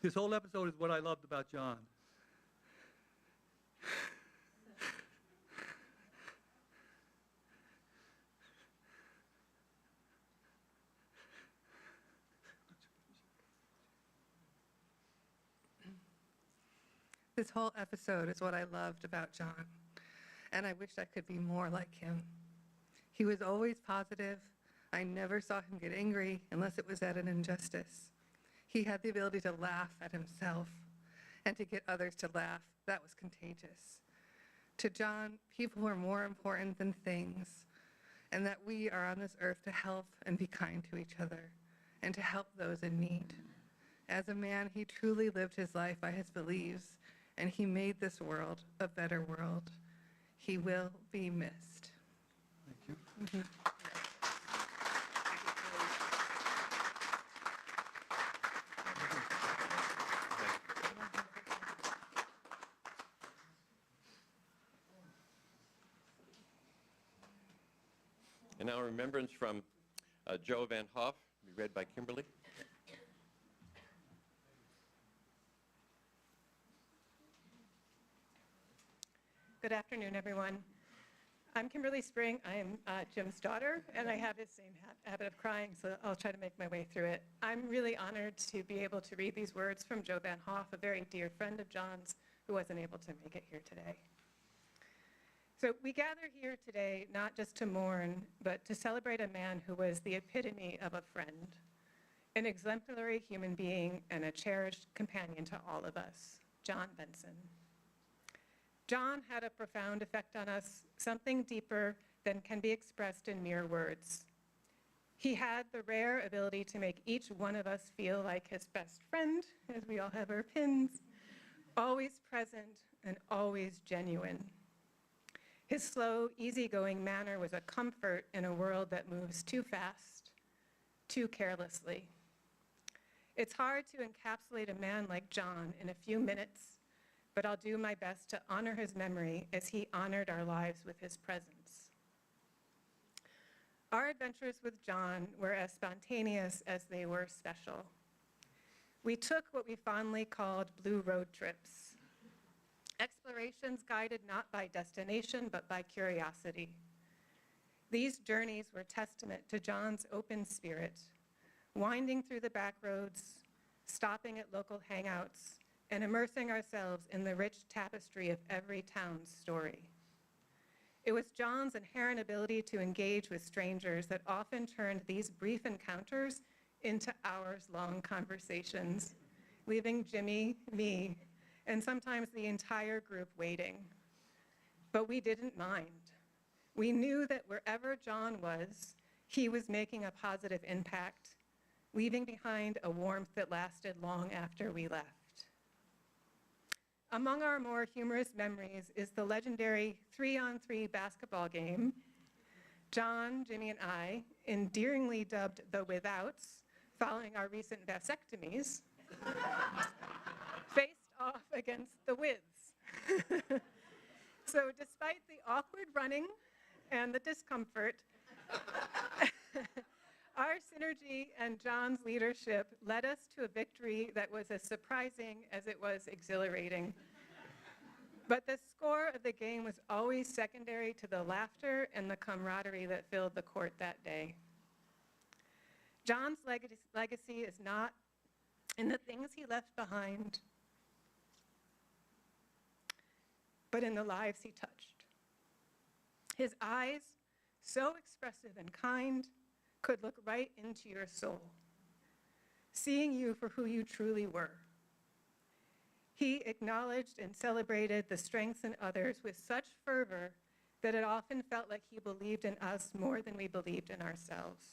This whole episode is what I loved about John. This whole episode is what I loved about John, and I wished I could be more like him. He was always positive. I never saw him get angry unless it was at an injustice. He had the ability to laugh at himself and to get others to laugh. That was contagious. To John, people were more important than things, and that we are on this earth to help and be kind to each other and to help those in need. As a man, he truly lived his life by his beliefs, and he made this world a better world. He will be missed. Thank you. And now a remembrance from Joe Van Hoff, be read by Kimberly. Good afternoon, everyone. I'm Kimberly Spring. I am Jim's daughter, and I have his same habit of crying, so I'll try to make my way through it. I'm really honored to be able to read these words from Joe Van Hoff, a very dear friend of John's who wasn't able to make it here today. So we gather here today not just to mourn, but to celebrate a man who was the epitome of a friend, an exemplary human being, and a cherished companion to all of us, John Benson. John had a profound effect on us, something deeper than can be expressed in mere words. He had the rare ability to make each one of us feel like his best friend, as we all have our pins, always present and always genuine. His slow, easygoing manner was a comfort in a world that moves too fast, too carelessly. It's hard to encapsulate a man like John in a few minutes, but I'll do my best to honor his memory as he honored our lives with his presence. Our adventures with John were as spontaneous as they were special. We took what we fondly called blue road trips, explorations guided not by destination, but by curiosity. These journeys were testament to John's open spirit, winding through the back roads, stopping at local hangouts, and immersing ourselves in the rich tapestry of every town's story. It was John's inherent ability to engage with strangers that often turned these brief encounters into hours-long conversations, leaving Jimmy, me, and sometimes the entire group waiting. But we didn't mind. We knew that wherever John was, he was making a positive impact, leaving behind a warmth that lasted long after we left. Among our more humorous memories is the legendary 3-on-3 basketball game John, Jimmy, and I, endearingly dubbed the Withouts, following our recent vasectomies, faced off against the Withs. So despite the awkward running and the discomfort, our synergy and John's leadership led us to a victory that was as surprising as it was exhilarating. But the score of the game was always secondary to the laughter and the camaraderie that filled the court that day. John's legacy is not in the things he left behind, but in the lives he touched. His eyes, so expressive and kind, could look right into your soul, seeing you for who you truly were. He acknowledged and celebrated the strengths in others with such fervor that it often felt like he believed in us more than we believed in ourselves.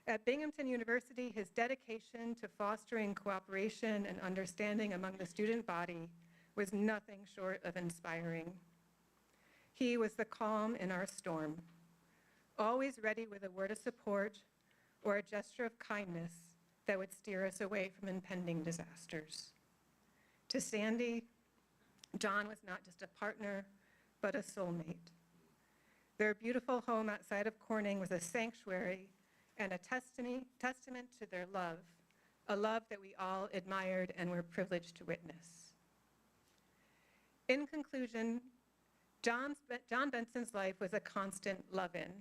At Binghamton University, his dedication to fostering cooperation and understanding among the student body was nothing short of inspiring. He was the calm in our storm, always ready with a word of support or a gesture of kindness that would steer us away from impending disasters. To Sandy, John was not just a partner, but a soulmate. Their beautiful home outside of Corning was a sanctuary and a testament to their love, a love that we all admired and were privileged to witness. In conclusion, John Benson's life was a constant love-in,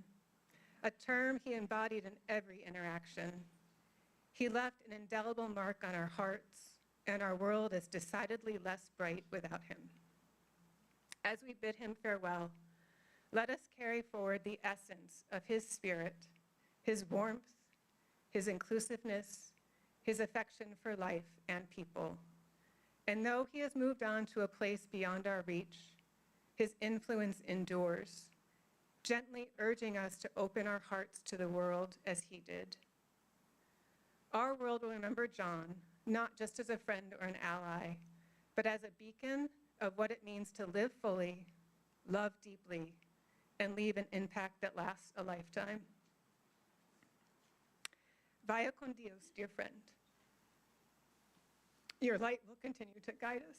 a term he embodied in every interaction. He left an indelible mark on our hearts, and our world is decidedly less bright without him. As we bid him farewell, let us carry forward the essence of his spirit, his warmth, his inclusiveness, his affection for life and people. And though he has moved on to a place beyond our reach, his influence endures, gently urging us to open our hearts to the world as he did. Our world will remember John, not just as a friend or an ally, but as a beacon of what it means to live fully, love deeply, and leave an impact that lasts a lifetime. Vaya con Dios, dear friend. Your light will continue to guide us.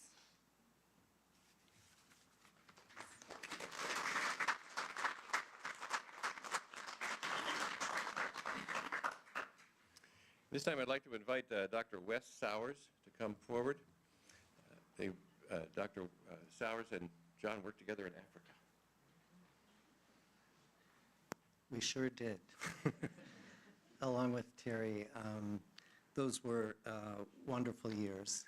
This time I'd like to invite Dr. Wes Sowers to come forward. Dr. Sowers and John worked together in Africa. We sure did, along with Terry. Those were wonderful years.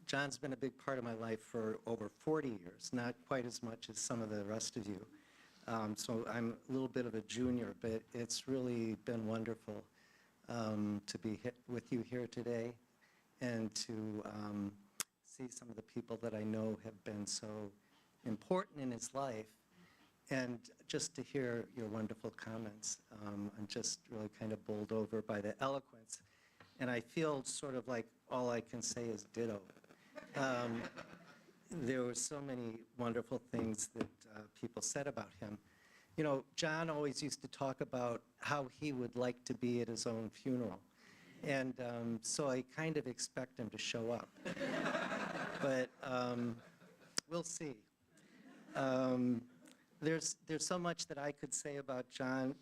John's been a big part of my life for over 40 years, not quite as much as some of the rest of you. So I'm a little bit of a junior, but it's really been wonderful to be with you here today and to see some of the people that I know have been so important in his life, and just to hear your wonderful comments. I'm just really kind of bowled over by the eloquence, and I feel sort of like all I can say is ditto. There were so many wonderful things that people said about him. You know, John always used to talk about how he would like to be at his own funeral. And so I kind of expect him to show up. But we'll see. There's so much that I could say about John.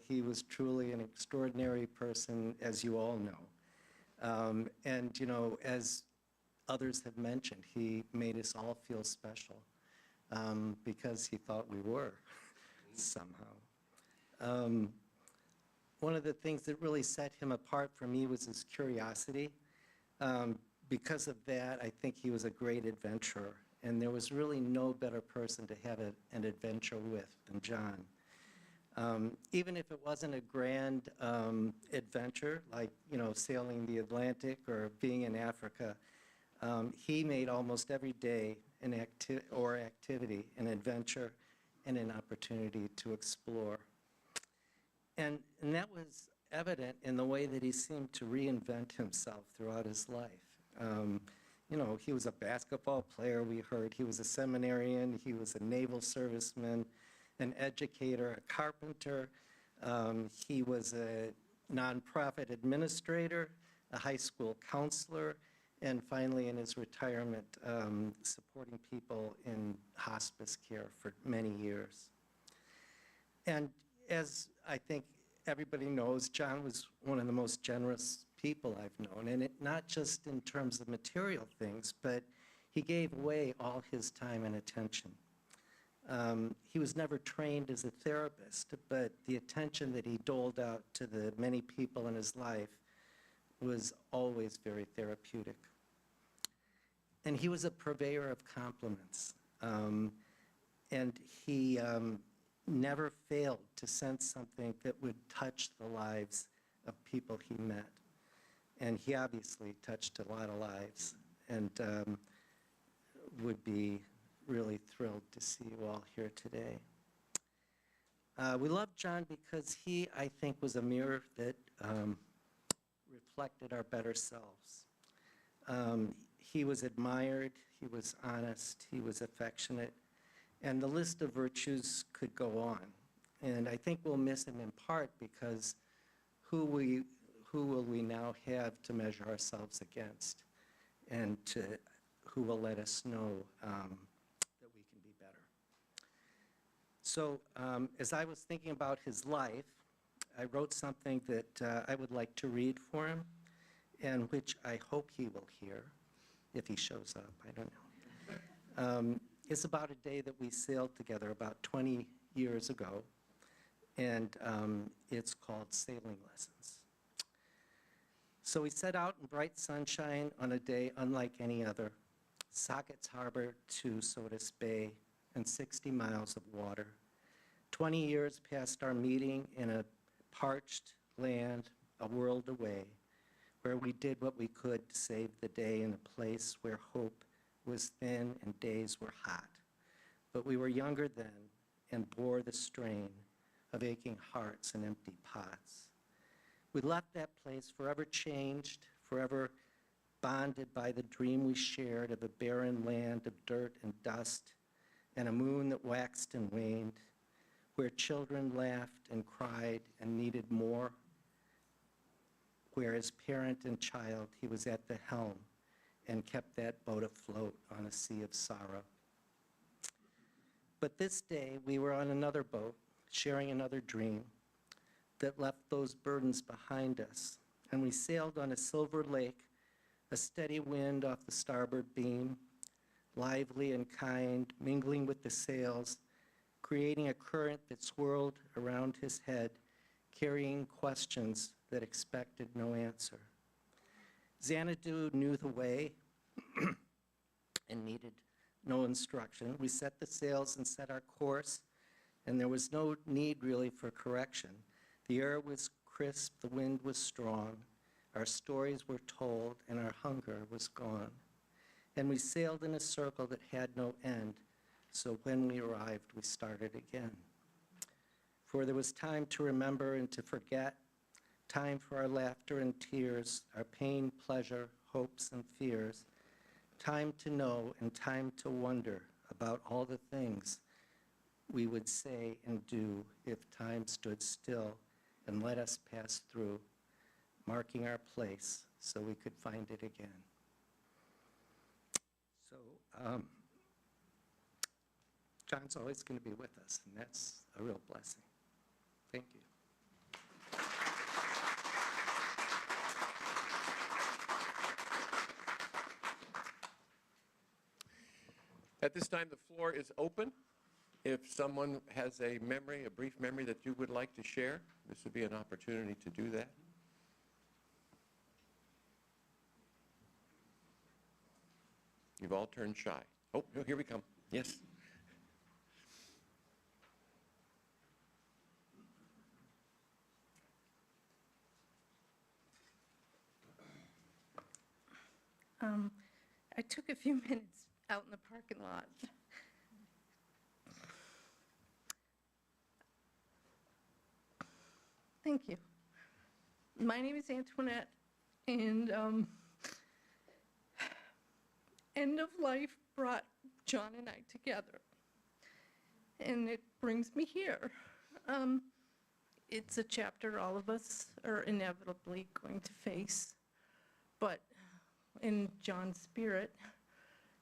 He was truly an extraordinary person, as you all know. And, you know, as others have mentioned, he made us all feel special because he thought we were. Somehow. One of the things that really set him apart for me was his curiosity. Because of that, I think he was a great adventurer, and there was really no better person to have an adventure with than John. Even if it wasn't a grand adventure, like, you know, sailing the Atlantic or being in Africa, he made almost every day an activity, an adventure, and an opportunity to explore. And that was evident in the way that he seemed to reinvent himself throughout his life. You know, he was a basketball player, we heard. He was a seminarian. He was a naval serviceman, an educator, a carpenter. He was a nonprofit administrator, a high school counselor, and finally in his retirement, supporting people in hospice care for many years. And as I think everybody knows, John was one of the most generous people I've known, and not just in terms of material things, but He gave away all his time and attention. He was never trained as a therapist, but the attention that he doled out to the many people in his life was always very therapeutic. And he was a purveyor of compliments. And he never failed to sense something that would touch the lives of people he met. And he obviously touched a lot of lives, and would be really thrilled to see you all here today. We love John because he, I think, was a mirror that reflected our better selves. He was admired, he was honest, he was affectionate, and the list of virtues could go on. And I think we'll miss him in part because who will we now have to measure ourselves against, and who will let us know that we can be better. So as I was thinking about his life, I wrote something that I would like to read for him, and which I hope he will hear, if he shows up, I don't know. It's about a day that we sailed together about 20 years ago, and it's called Sailing Lessons. So we set out in bright sunshine on a day unlike any other, Sockets Harbor to Sodus Bay, and 60 miles of water. 20 years past our meeting in a parched land a world away, where we did what we could to save the day in a place where hope was thin and days were hot. But we were younger then and bore the strain of aching hearts and empty pots. We left that place forever changed, forever bonded by the dream we shared of a barren land of dirt and dust and a moon that waxed and waned, where children laughed and cried and needed more, where as parent and child he was at the helm and kept that boat afloat on a sea of sorrow. But this day we were on another boat, sharing another dream that left those burdens behind us, and we sailed on a silver lake, a steady wind off the starboard beam, lively and kind, mingling with the sails, creating a current that swirled around his head, carrying questions that expected no answer. Xanadu knew the way and needed no instruction. We set the sails and set our course, and there was no need really for correction. The air was crisp, the wind was strong, our stories were told, and our hunger was gone. And we sailed in a circle that had no end, so when we arrived, we started again. For there was time to remember and to forget, time for our laughter and tears, our pain, pleasure, hopes, and fears, time to know and time to wonder about all the things we would say and do if time stood still and let us pass through, marking our place so we could find it again. So John's always going to be with us, and that's a real blessing. Thank you. At this time, the floor is open. If someone has a memory, a brief memory that you would like to share, this would be an opportunity to do that. You've all turned shy. Oh, no, here we come. Yes. I took a few minutes out in the parking lot. Thank you. My name is Antoinette, and end of life brought John and I together, and it brings me here. It's a chapter all of us are inevitably going to face, but in John's spirit,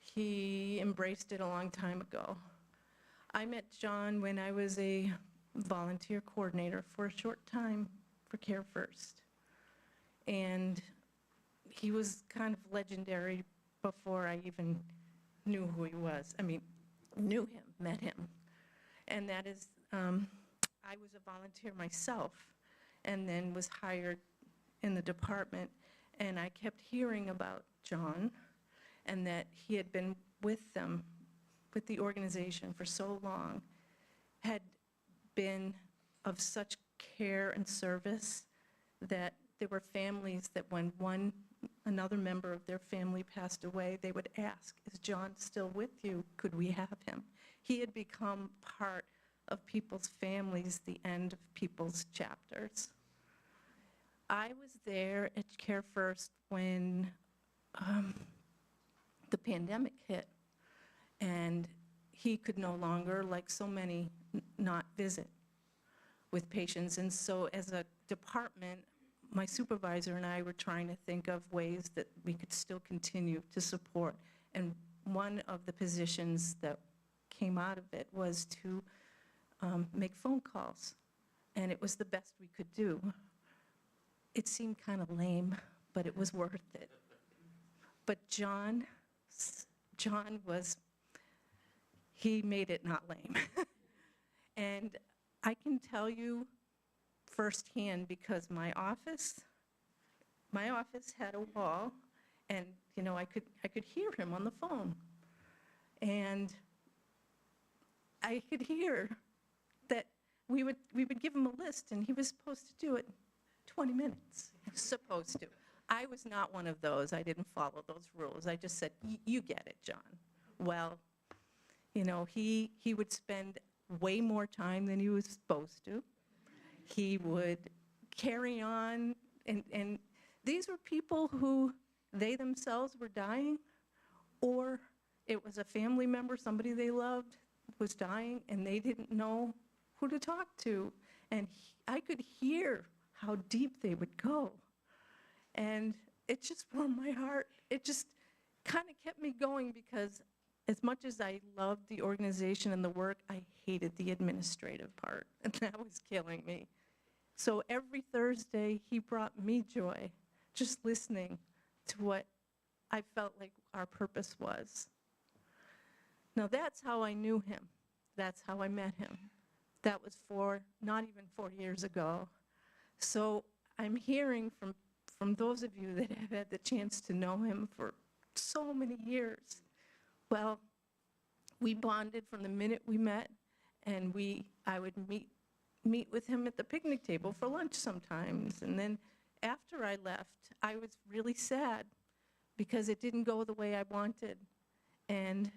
he embraced it a long time ago. I met John when I was a volunteer coordinator for a short time for Care First. And he was kind of legendary before I even knew who he was. I mean, knew him, met him. And that is, I was a volunteer myself and then was hired in the department. And I kept hearing about John and that he had been with them, with the organization for so long, had been of such care and service that there were families that when another member of their family passed away, they would ask, "Is John still with you? Could we have him?" He had become part of people's families, the end of people's chapters. I was there at Care First when the pandemic hit, and he could no longer, like so many, not visit with patients. And so as a department, my supervisor and I were trying to think of ways that we could still continue to support. And one of the positions that came out of it was to make phone calls. And it was the best we could do. It seemed kind of lame, but it was worth it. But John he made it not lame. And I can tell you firsthand, because my office had a wall, and I could hear him on the phone. And I could hear that we would give him a list, and he was supposed to do it in 20 minutes. Supposed to. I was not one of those. I didn't follow those rules. I just said, "You get it, John." Well, he would spend way more time than he was supposed to. He would carry on, and these were people who they themselves were dying, or it was a family member, somebody they loved was dying, and they didn't know who to talk to. And I could hear how deep they would go. And it just warmed my heart. It just kind of kept me going, because as much as I loved the organization and the work, I hated the administrative part, and that was killing me. So every Thursday, he brought me joy, just listening to what I felt like our purpose was. Now that's how I knew him. That's how I met him. That was not even 4 years ago. So I'm hearing from those of you that have had the chance to know him for so many years. Well, we bonded from the minute we met, and I would meet with him at the picnic table for lunch sometimes. And then after I left, I was really sad because it didn't go the way I wanted. And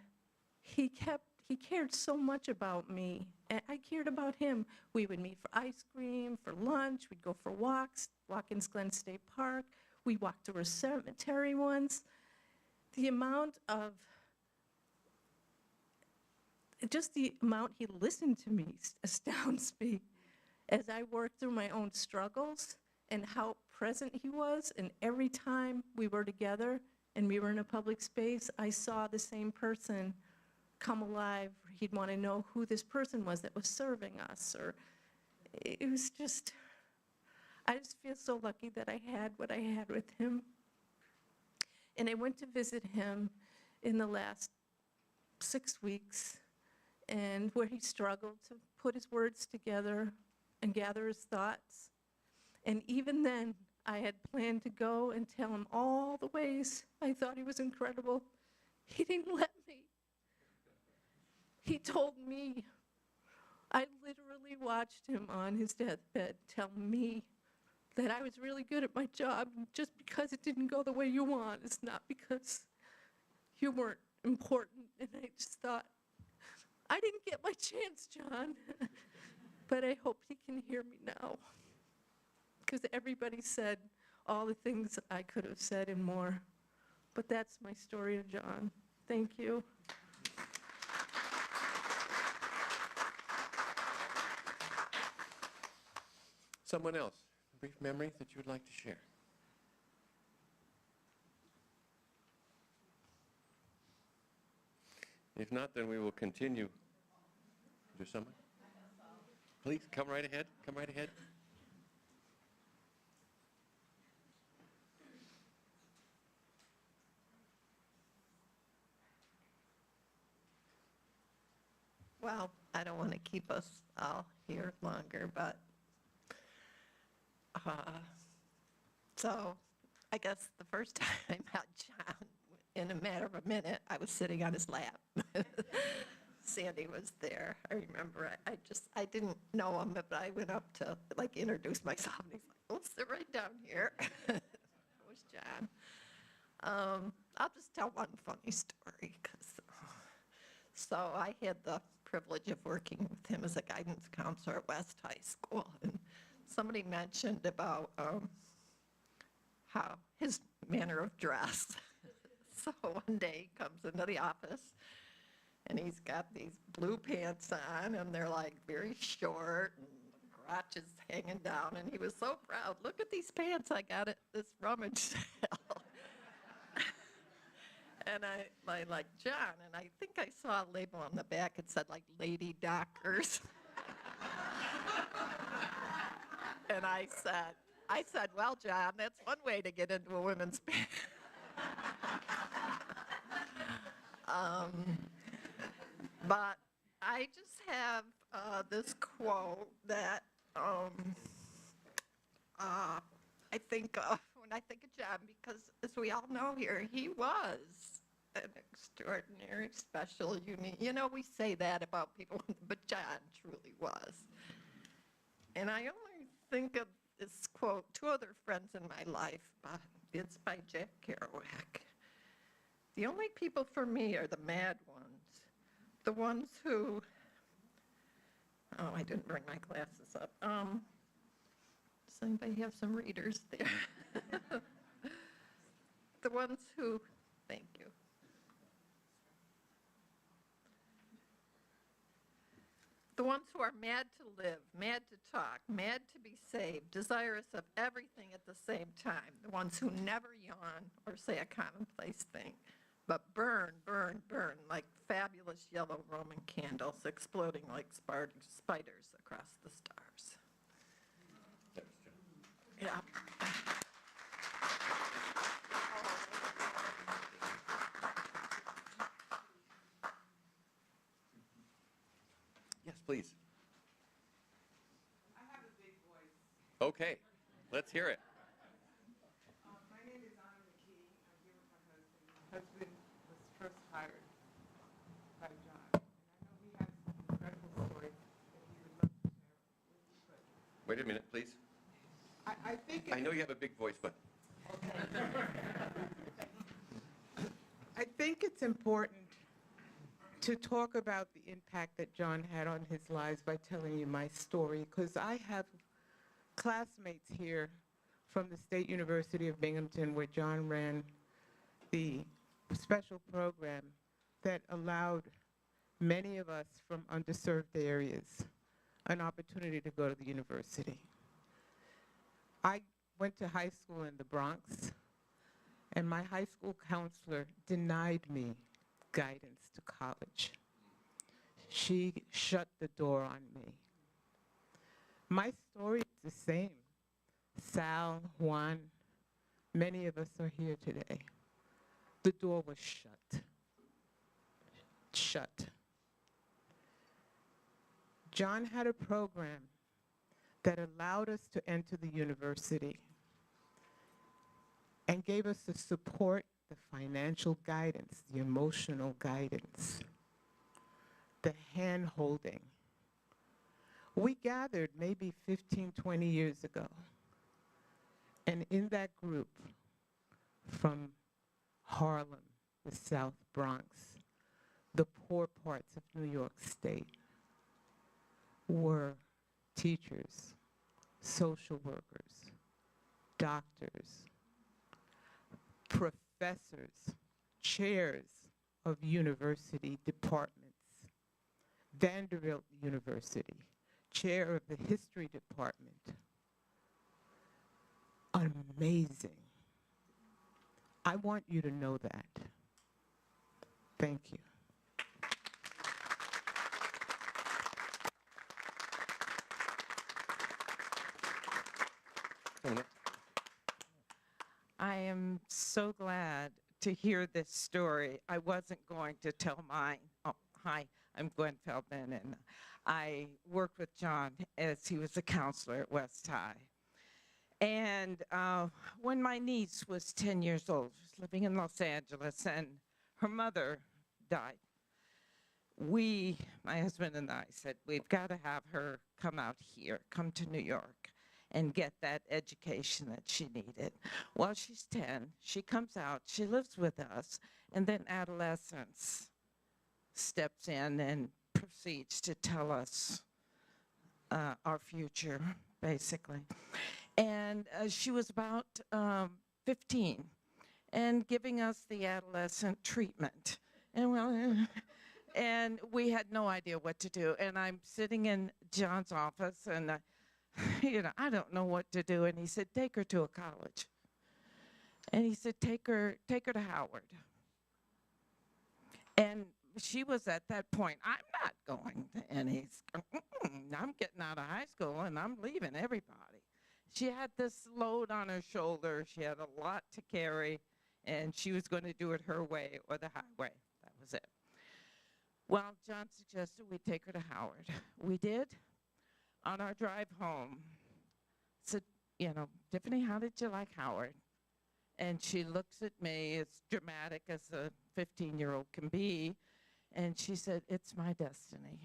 he cared so much about me, and I cared about him. We would meet for ice cream, for lunch, we'd go for walks, Watkins Glen State Park. We walked to a cemetery once. The amount he listened to me astounds me as I worked through my own struggles, and how present he was. And every time we were together and we were in a public space, I saw the same person come alive. He'd want to know who this person was that was serving us. Or it was just, I just feel so lucky that I had what I had with him. And I went to visit him in the last 6 weeks, and where he struggled to put his words together and gather his thoughts. And even then, I had planned to go and tell him all the ways I thought he was incredible. He didn't let me. He told me. I literally watched him on his deathbed tell me that I was really good at my job. Just because it didn't go the way you want, it's not because you weren't important. And I just thought, I didn't get my chance, John. But I hope he can hear me now. Because everybody said all the things I could have said and more. But that's my story of John. Thank you. Someone else, a brief memory that you would like to share? If not, then we will continue. Is there someone? Please, come right ahead. Come right ahead. Well, I don't want to keep us all here longer, but, so I guess the first time I met John, in a matter of a minute, I was sitting on his lap. Sandy was there. I remember, I didn't know him, but I went up to, like, introduce myself, and he's like, oh, sit right down here. It was John. I'll just tell one funny story, so I had the privilege of working with him as a guidance counselor at West High School, and somebody mentioned about how his manner of dress. So one day he comes into the office, and he's got these blue pants on, and they're like very short, and the crotch is hanging down, and he was so proud. Look at these pants I got at this rummage sale. And I like, John, and I think I saw a label on the back. It said, like, Lady Dockers. And I said, well, John, that's one way to get into a women's band. But I just have this quote that I think of when I think of John, because as we all know here, he was an extraordinary, special, unique. You know, we say that about people, but John truly was. And I only think of this quote, two other friends in my life, but it's by Jack Kerouac. The only people for me are the mad ones, the ones who, oh, I didn't bring my glasses up. Does anybody have some readers there? The ones who, thank you. The ones who are mad to live, mad to talk, mad to be saved, desirous of everything at the same time. The ones who never yawn or say a commonplace thing, but burn, burn, burn like fabulous yellow Roman candles exploding like spiders across the stars. Yeah. Yes, please. I have a big voice. Okay, let's hear it. My name is Anna McKee. I'm here with my husband. My husband was first hired by John, and I know he has some incredible stories that he would love to share with you, but Wait a minute, please. I think I know you have a big voice, but I think it's important to talk about the impact that John had on his lives by telling you my story, because I have classmates here from the State University of Binghamton, where John ran the special program that allowed many of us from underserved areas an opportunity to go to the university. I went to high school in the Bronx, and my high school counselor denied me guidance to college. She shut the door on me. My story is the same. Sal, Juan, many of us are here today. The door was shut. Shut. John had a program that allowed us to enter the university and gave us the support, the financial guidance, the emotional guidance, the hand-holding. We gathered maybe 15, 20 years ago, and in that group from Harlem, the South Bronx, the poor parts of New York State, were teachers, social workers, doctors, professors, chairs of university departments. Vanderbilt University, chair of the history department. Amazing. I want you to know that. Thank you. I am so glad to hear this story. I wasn't going to tell mine. Oh, hi. I'm Gwen Feldman, and I worked with John as he was a counselor at West High. And when my niece was 10 years old, she was living in Los Angeles, and her mother died. My husband and I said, we've got to have her come out here, come to New York, and get that education that she needed. Well, she's 10, she comes out, she lives with us, and then adolescence steps in and proceeds to tell us our future, basically. And she was about 15 and giving us the adolescent treatment. And we had no idea what to do. And I'm sitting in John's office, and I don't know what to do. And he said, take her to a college. And he said, take her to Howard. And she was at that point, I'm not going to any school. I'm getting out of high school, and I'm leaving everybody. She had this load on her shoulder. She had a lot to carry, and she was going to do it her way or the highway. That was it. Well, John suggested we take her to Howard. We did. On our drive home, said, Tiffany, how did you like Howard? And she looks at me, as dramatic as a 15-year-old can be, and she said, it's my destiny.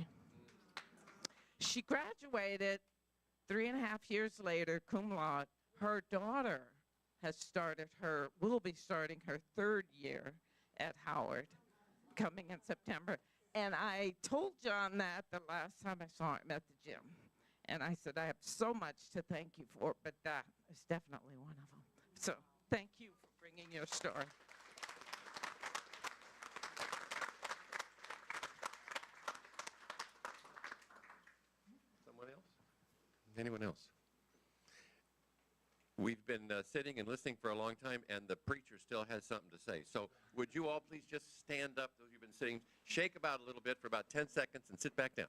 She graduated 3.5 years later, cum laude. Her daughter will be starting her 3rd year at Howard, coming in September. And I told John that the last time I saw him at the gym. And I said, I have so much to thank you for, but that is definitely one of them. So thank you for bringing your story. Someone else? Anyone else? We've been sitting and listening for a long time, and the preacher still has something to say. So would you all please just stand up, those of you who've been sitting, shake about a little bit for about 10 seconds, and sit back down.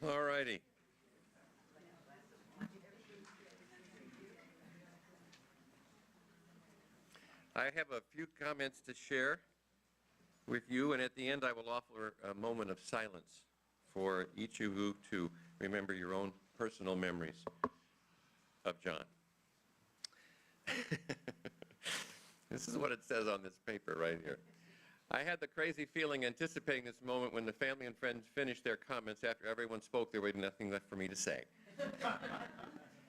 All righty. I have a few comments to share with you, and at the end I will offer a moment of silence for each of you to remember your own personal memories of John. This is what it says on this paper right here. I had the crazy feeling anticipating this moment when the family and friends finished their comments after everyone spoke. There was nothing left for me to say.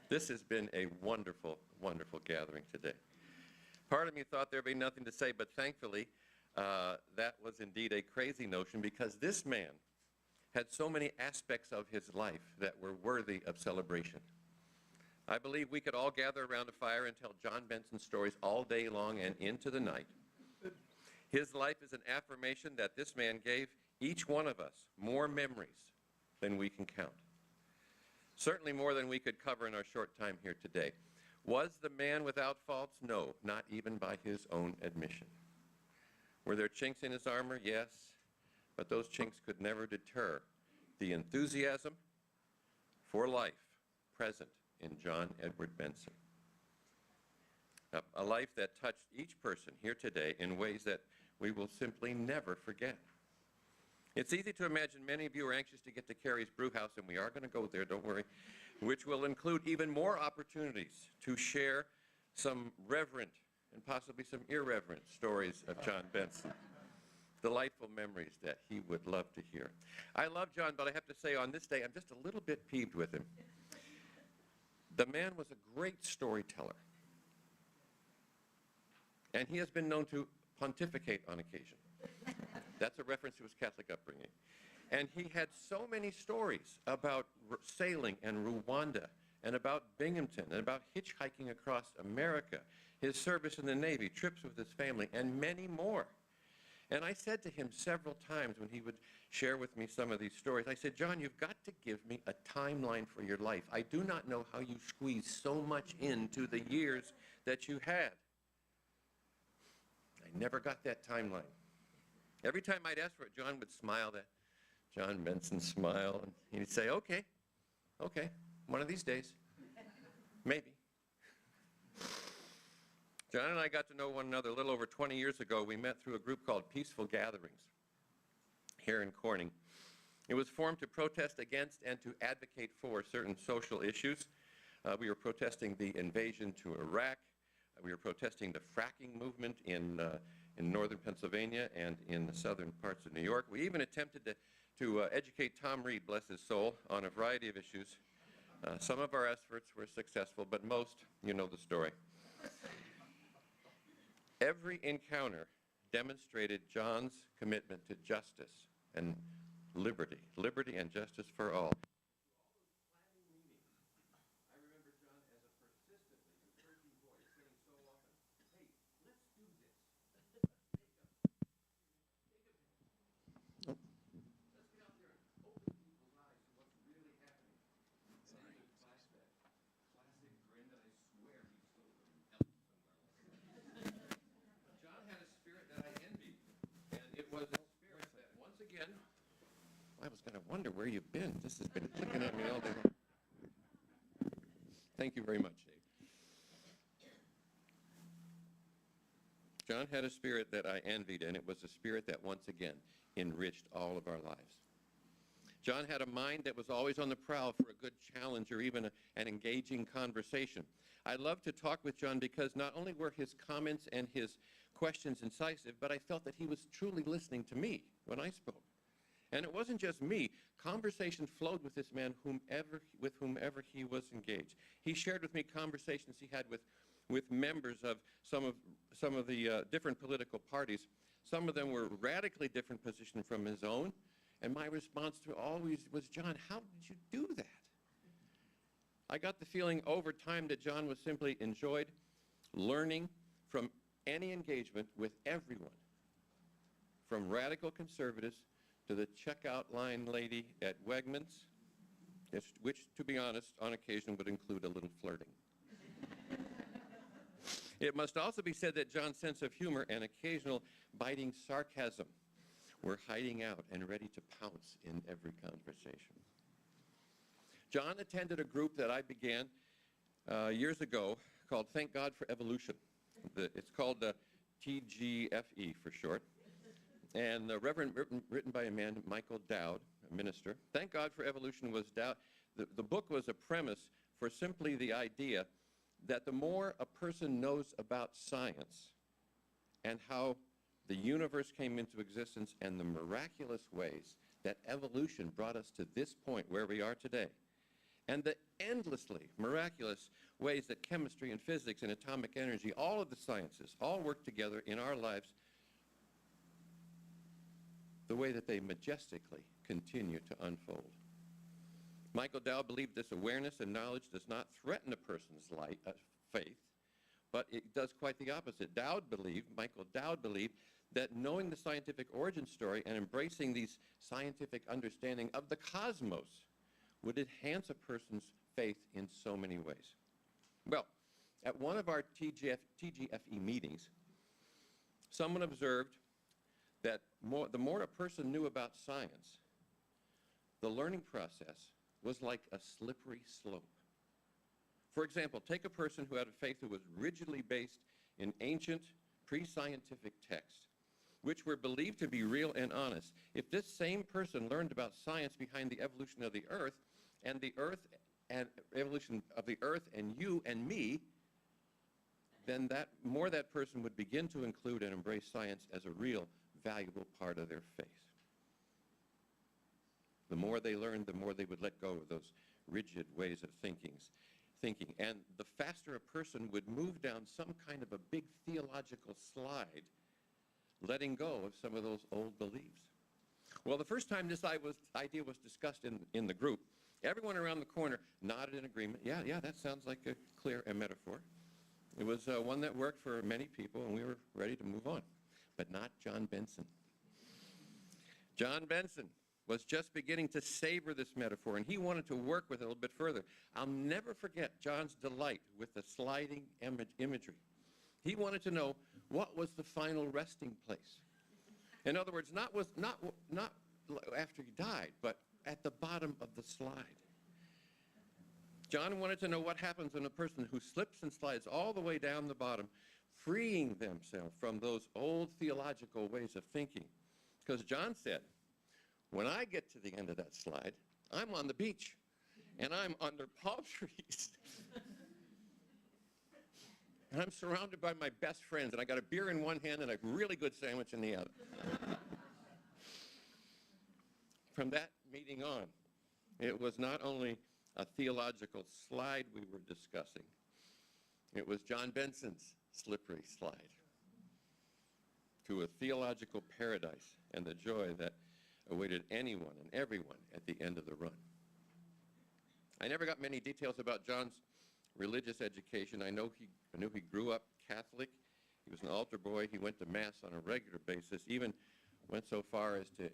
This has been a wonderful, wonderful gathering today. Part of me thought there'd be nothing to say, but thankfully, that was indeed a crazy notion, because this man had so many aspects of his life that were worthy of celebration. I believe we could all gather around a fire and tell John Benson stories all day long and into the night. His life is an affirmation that this man gave each one of us more memories than we can count. Certainly more than we could cover in our short time here today. Was the man without faults? No, not even by his own admission. Were there chinks in his armor? Yes, but those chinks could never deter the enthusiasm for life present in John Edward Benson. A life that touched each person here today in ways that we will simply never forget. It's easy to imagine many of you are anxious to get to Carrie's Brewhouse, and we are going to go there, don't worry, which will include even more opportunities to share some reverent and possibly some irreverent stories of John Benson. Delightful memories that he would love to hear. I love John, but I have to say on this day, I'm just a little bit peeved with him. The man was a great storyteller. And he has been known to pontificate on occasion. That's a reference to his Catholic upbringing. And he had so many stories about sailing and Rwanda, and about Binghamton, and about hitchhiking across America, his service in the Navy, trips with his family, and many more. And I said to him several times when he would share with me some of these stories, I said, John, you've got to give me a timeline for your life. I do not know how you squeeze so much into the years that you had. I never got that timeline. Every time I'd ask for it, John would smile that John Benson smile, and he'd say, okay, one of these days, maybe. John and I got to know one another a little over 20 years ago. We met through a group called Peaceful Gatherings here in Corning. It was formed to protest against and to advocate for certain social issues. We were protesting the invasion to Iraq. We were protesting the fracking movement in northern Pennsylvania and in the southern parts of New York. We even attempted to educate Tom Reed, bless his soul, on a variety of issues. Some of our efforts were successful, but most, you know the story. Every encounter demonstrated John's commitment to justice and liberty and justice for all. I was going to wonder where you've been. This has been looking at me all day long. Thank you very much, Dave. John had a spirit that I envied, and it was a spirit that once again enriched all of our lives. John had a mind that was always on the prowl for a good challenge or even an engaging conversation. I love to talk with John because not only were his comments and his questions incisive, but I felt that he was truly listening to me when I spoke. And it wasn't just me. Conversation flowed with this man with whomever he was engaged. He shared with me conversations he had with members of some of the different political parties. Some of them were radically different positions from his own. And my response to always was, John, how did you do that? I got the feeling over time that John was simply enjoyed learning from any engagement with everyone, from radical conservatives to the checkout line lady at Wegmans, which, to be honest, on occasion would include a little flirting. It must also be said that John's sense of humor and occasional biting sarcasm were hiding out and ready to pounce in every conversation. John attended a group that I began years ago called Thank God for Evolution. It's called TGFE for short. And the Reverend, written by a man, Michael Dowd, a minister. Thank God for Evolution was Dowd. The book was a premise for simply the idea that the more a person knows about science and how the universe came into existence and the miraculous ways that evolution brought us to this point where we are today, and the endlessly miraculous ways that chemistry and physics and atomic energy, all of the sciences, all work together in our lives the way that they majestically continue to unfold. Michael Dowd believed this awareness and knowledge does not threaten a person's faith, but it does quite the opposite. Michael Dowd believed that knowing the scientific origin story and embracing these scientific understanding of the cosmos would enhance a person's faith in so many ways. Well, at one of our TGFE meetings, someone observed that the more a person knew about science, the learning process was like a slippery slope. For example, take a person who had a faith that was rigidly based in ancient, pre-scientific texts, which were believed to be real and honest. If this same person learned about science behind the evolution of the earth and evolution of the earth and you and me, then that person would begin to include and embrace science as a real, valuable part of their faith. The more they learned, the more they would let go of those rigid ways of thinking. And the faster a person would move down some kind of a big theological slide, letting go of some of those old beliefs. Well, the first time this idea was discussed in the group, everyone around the corner nodded in agreement. Yeah, that sounds like a clear metaphor. It was one that worked for many people, and we were ready to move on. But not John Benson. John Benson was just beginning to savor this metaphor, and he wanted to work with it a little bit further. I'll never forget John's delight with the sliding imagery. He wanted to know what was the final resting place. In other words, not after he died, but at the bottom of the slide. John wanted to know what happens when a person who slips and slides all the way down the bottom, freeing themselves from those old theological ways of thinking. Because John said, when I get to the end of that slide, I'm on the beach, and I'm under palm trees. And I'm surrounded by my best friends, and I got a beer in one hand and a really good sandwich in the other. From that meeting on, it was not only a theological slide we were discussing, it was John Benson's slippery slide to a theological paradise and the joy that awaited anyone and everyone at the end of the run. I never got many details about John's religious education. I knew he grew up Catholic. He was an altar boy. He went to Mass on a regular basis, even went so far as to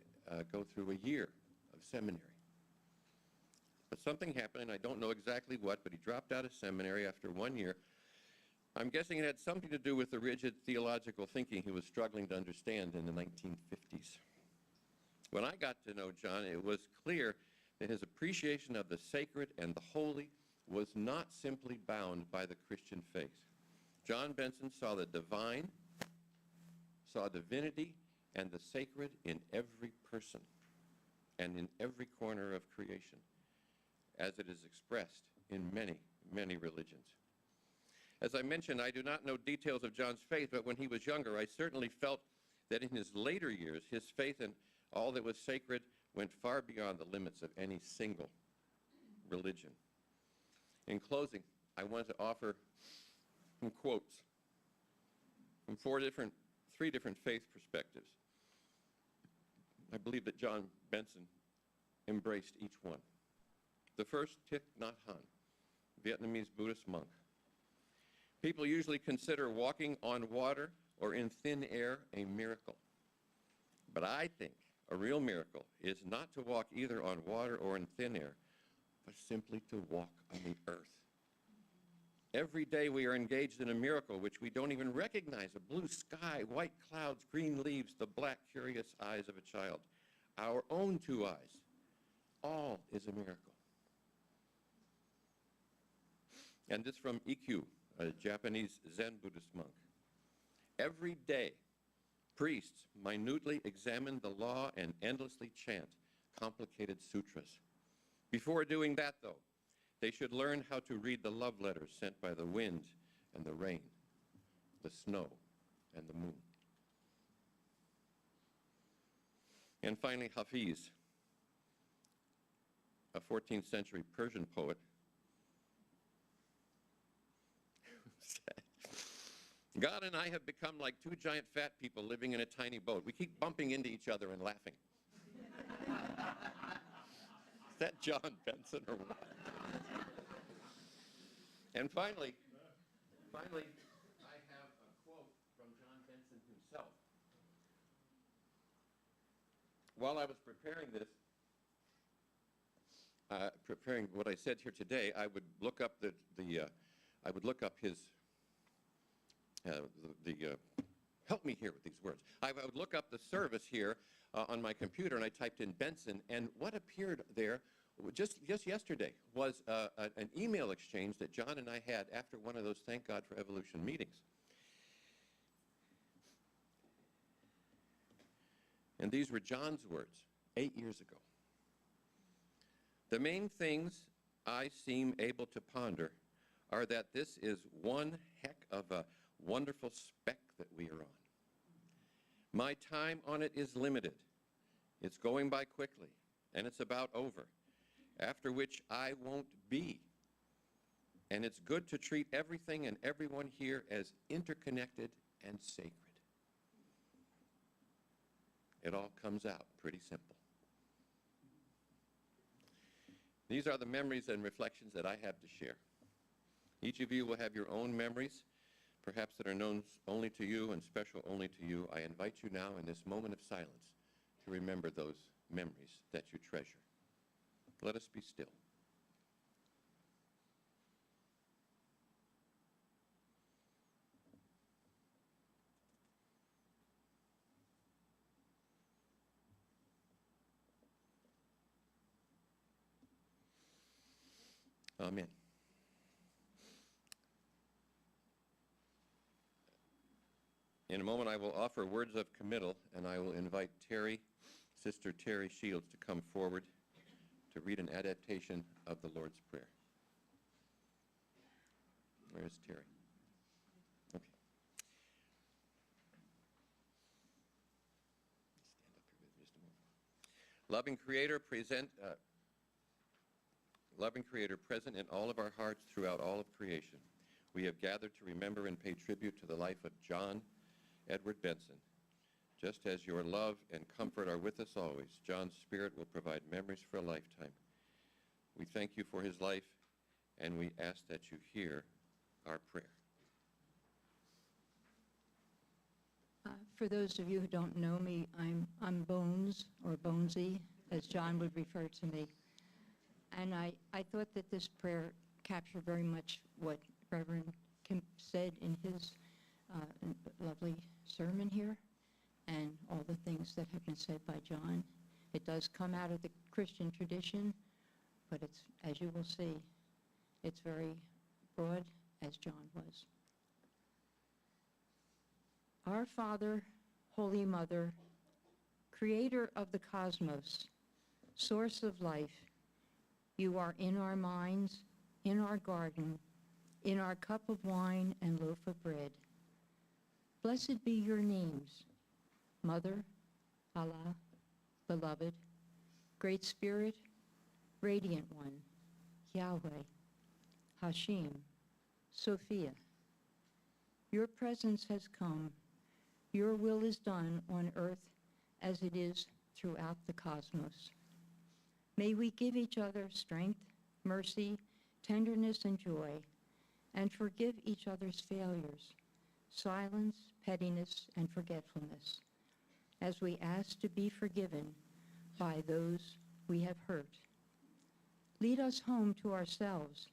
go through a year of seminary. But something happened, and I don't know exactly what, but he dropped out of seminary after 1 year. I'm guessing it had something to do with the rigid theological thinking he was struggling to understand in the 1950s. When I got to know John, it was clear that his appreciation of the sacred and the holy was not simply bound by the Christian faith. John Benson saw the divine, saw divinity and the sacred in every person and in every corner of creation, as it is expressed in many, many religions. As I mentioned, I do not know details of John's faith, but when he was younger, I certainly felt that in his later years, his faith in all that was sacred went far beyond the limits of any single religion. In closing, I want to offer some quotes from three different faith perspectives. I believe that John Benson embraced each one. The first, Thich Nhat Hanh, Vietnamese Buddhist monk. People usually consider walking on water or in thin air a miracle. But I think a real miracle is not to walk either on water or in thin air, but simply to walk on the earth. Every day we are engaged in a miracle which we don't even recognize: a blue sky, white clouds, green leaves, the black, curious eyes of a child, our own two eyes. All is a miracle. And this from Ikkyu, a Japanese Zen Buddhist monk. Every day, priests minutely examine the law and endlessly chant complicated sutras. Before doing that, though, they should learn how to read the love letters sent by the wind and the rain, the snow and the moon. And finally, Hafiz, a 14th century Persian poet, said, God and I have become like two giant fat people living in a tiny boat. We keep bumping into each other and laughing. Is that John Benson or what? And finally, I have a quote from John Benson himself. While I was preparing this, preparing what I said here today, I would look up I would look up his help me here with these words. I would look up the service here on my computer, and I typed in Benson, and what appeared there just yesterday was an email exchange that John and I had after one of those Thank God for Evolution meetings. And these were John's words 8 years ago. The main things I seem able to ponder are that this is one heck of a wonderful speck that we are on. My time on it is limited. It's going by quickly, and it's about over, after which I won't be. And it's good to treat everything and everyone here as interconnected and sacred. It all comes out pretty simple. These are the memories and reflections that I have to share. Each of you will have your own memories, perhaps that are known only to you and special only to you. I invite you now in this moment of silence to remember those memories that you treasure. Let us be still. Amen. In a moment, I will offer words of committal, and I will invite Sister Terry Shields, to come forward to read an adaptation of the Lord's Prayer. Where's Terry? Okay. Stand up here with me just a moment. Loving Creator, present in all of our hearts throughout all of creation, we have gathered to remember and pay tribute to the life of John Edward Benson. Just as your love and comfort are with us always, John's spirit will provide memories for a lifetime. We thank you for his life, and we ask that you hear our prayer. For those of you who don't know me, I'm Bones, or Bonesy, as John would refer to me. And I thought that this prayer captured very much what Reverend Kim said in his lovely sermon here, and all the things that have been said by John. It does come out of the Christian tradition, but it's, as you will see, it's very broad, as John was. Our Father, Holy Mother, Creator of the cosmos, source of life, you are in our minds, in our garden, in our cup of wine and loaf of bread. Blessed be your names, Mother, Allah, Beloved, Great Spirit, Radiant One, Yahweh, Hashim, Sophia. Your presence has come. Your will is done on earth as it is throughout the cosmos. May we give each other strength, mercy, tenderness, and joy, and forgive each other's failures, silence, pettiness, and forgetfulness, as we ask to be forgiven by those we have hurt. Lead us home to ourselves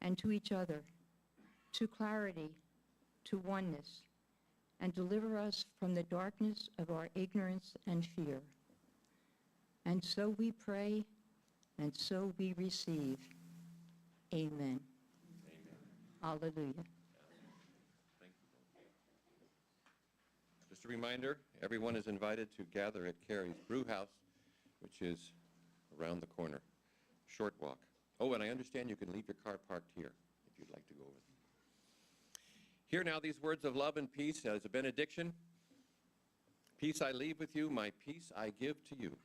and to each other, to clarity, to oneness, and deliver us from the darkness of our ignorance and fear. And so we pray, and so we receive. Amen. Hallelujah. Thank you. Just a reminder, everyone is invited to gather at Carrie's Brew House, which is around the corner. Short walk. Oh, and I understand you can leave your car parked here if you'd like to go over there. Hear now these words of love and peace as a benediction. Peace I leave with you, my peace I give to you.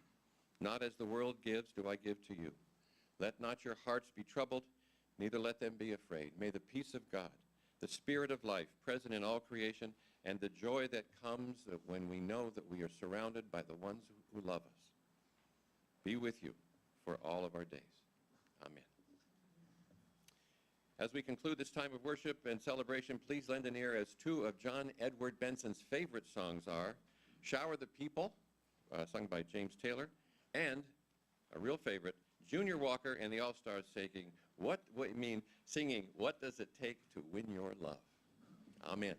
Not as the world gives do I give to you. Let not your hearts be troubled, neither let them be afraid. May the peace of God, the spirit of life present in all creation, and the joy that comes when we know that we are surrounded by the ones who love us, be with you for all of our days. Amen. As we conclude this time of worship and celebration, please lend an ear as two of John Edward Benson's favorite songs are Shower the People, sung by James Taylor, and a real favorite, Junior Walker and the All-Stars singing, What Does It Take to Win Your Love? Amen.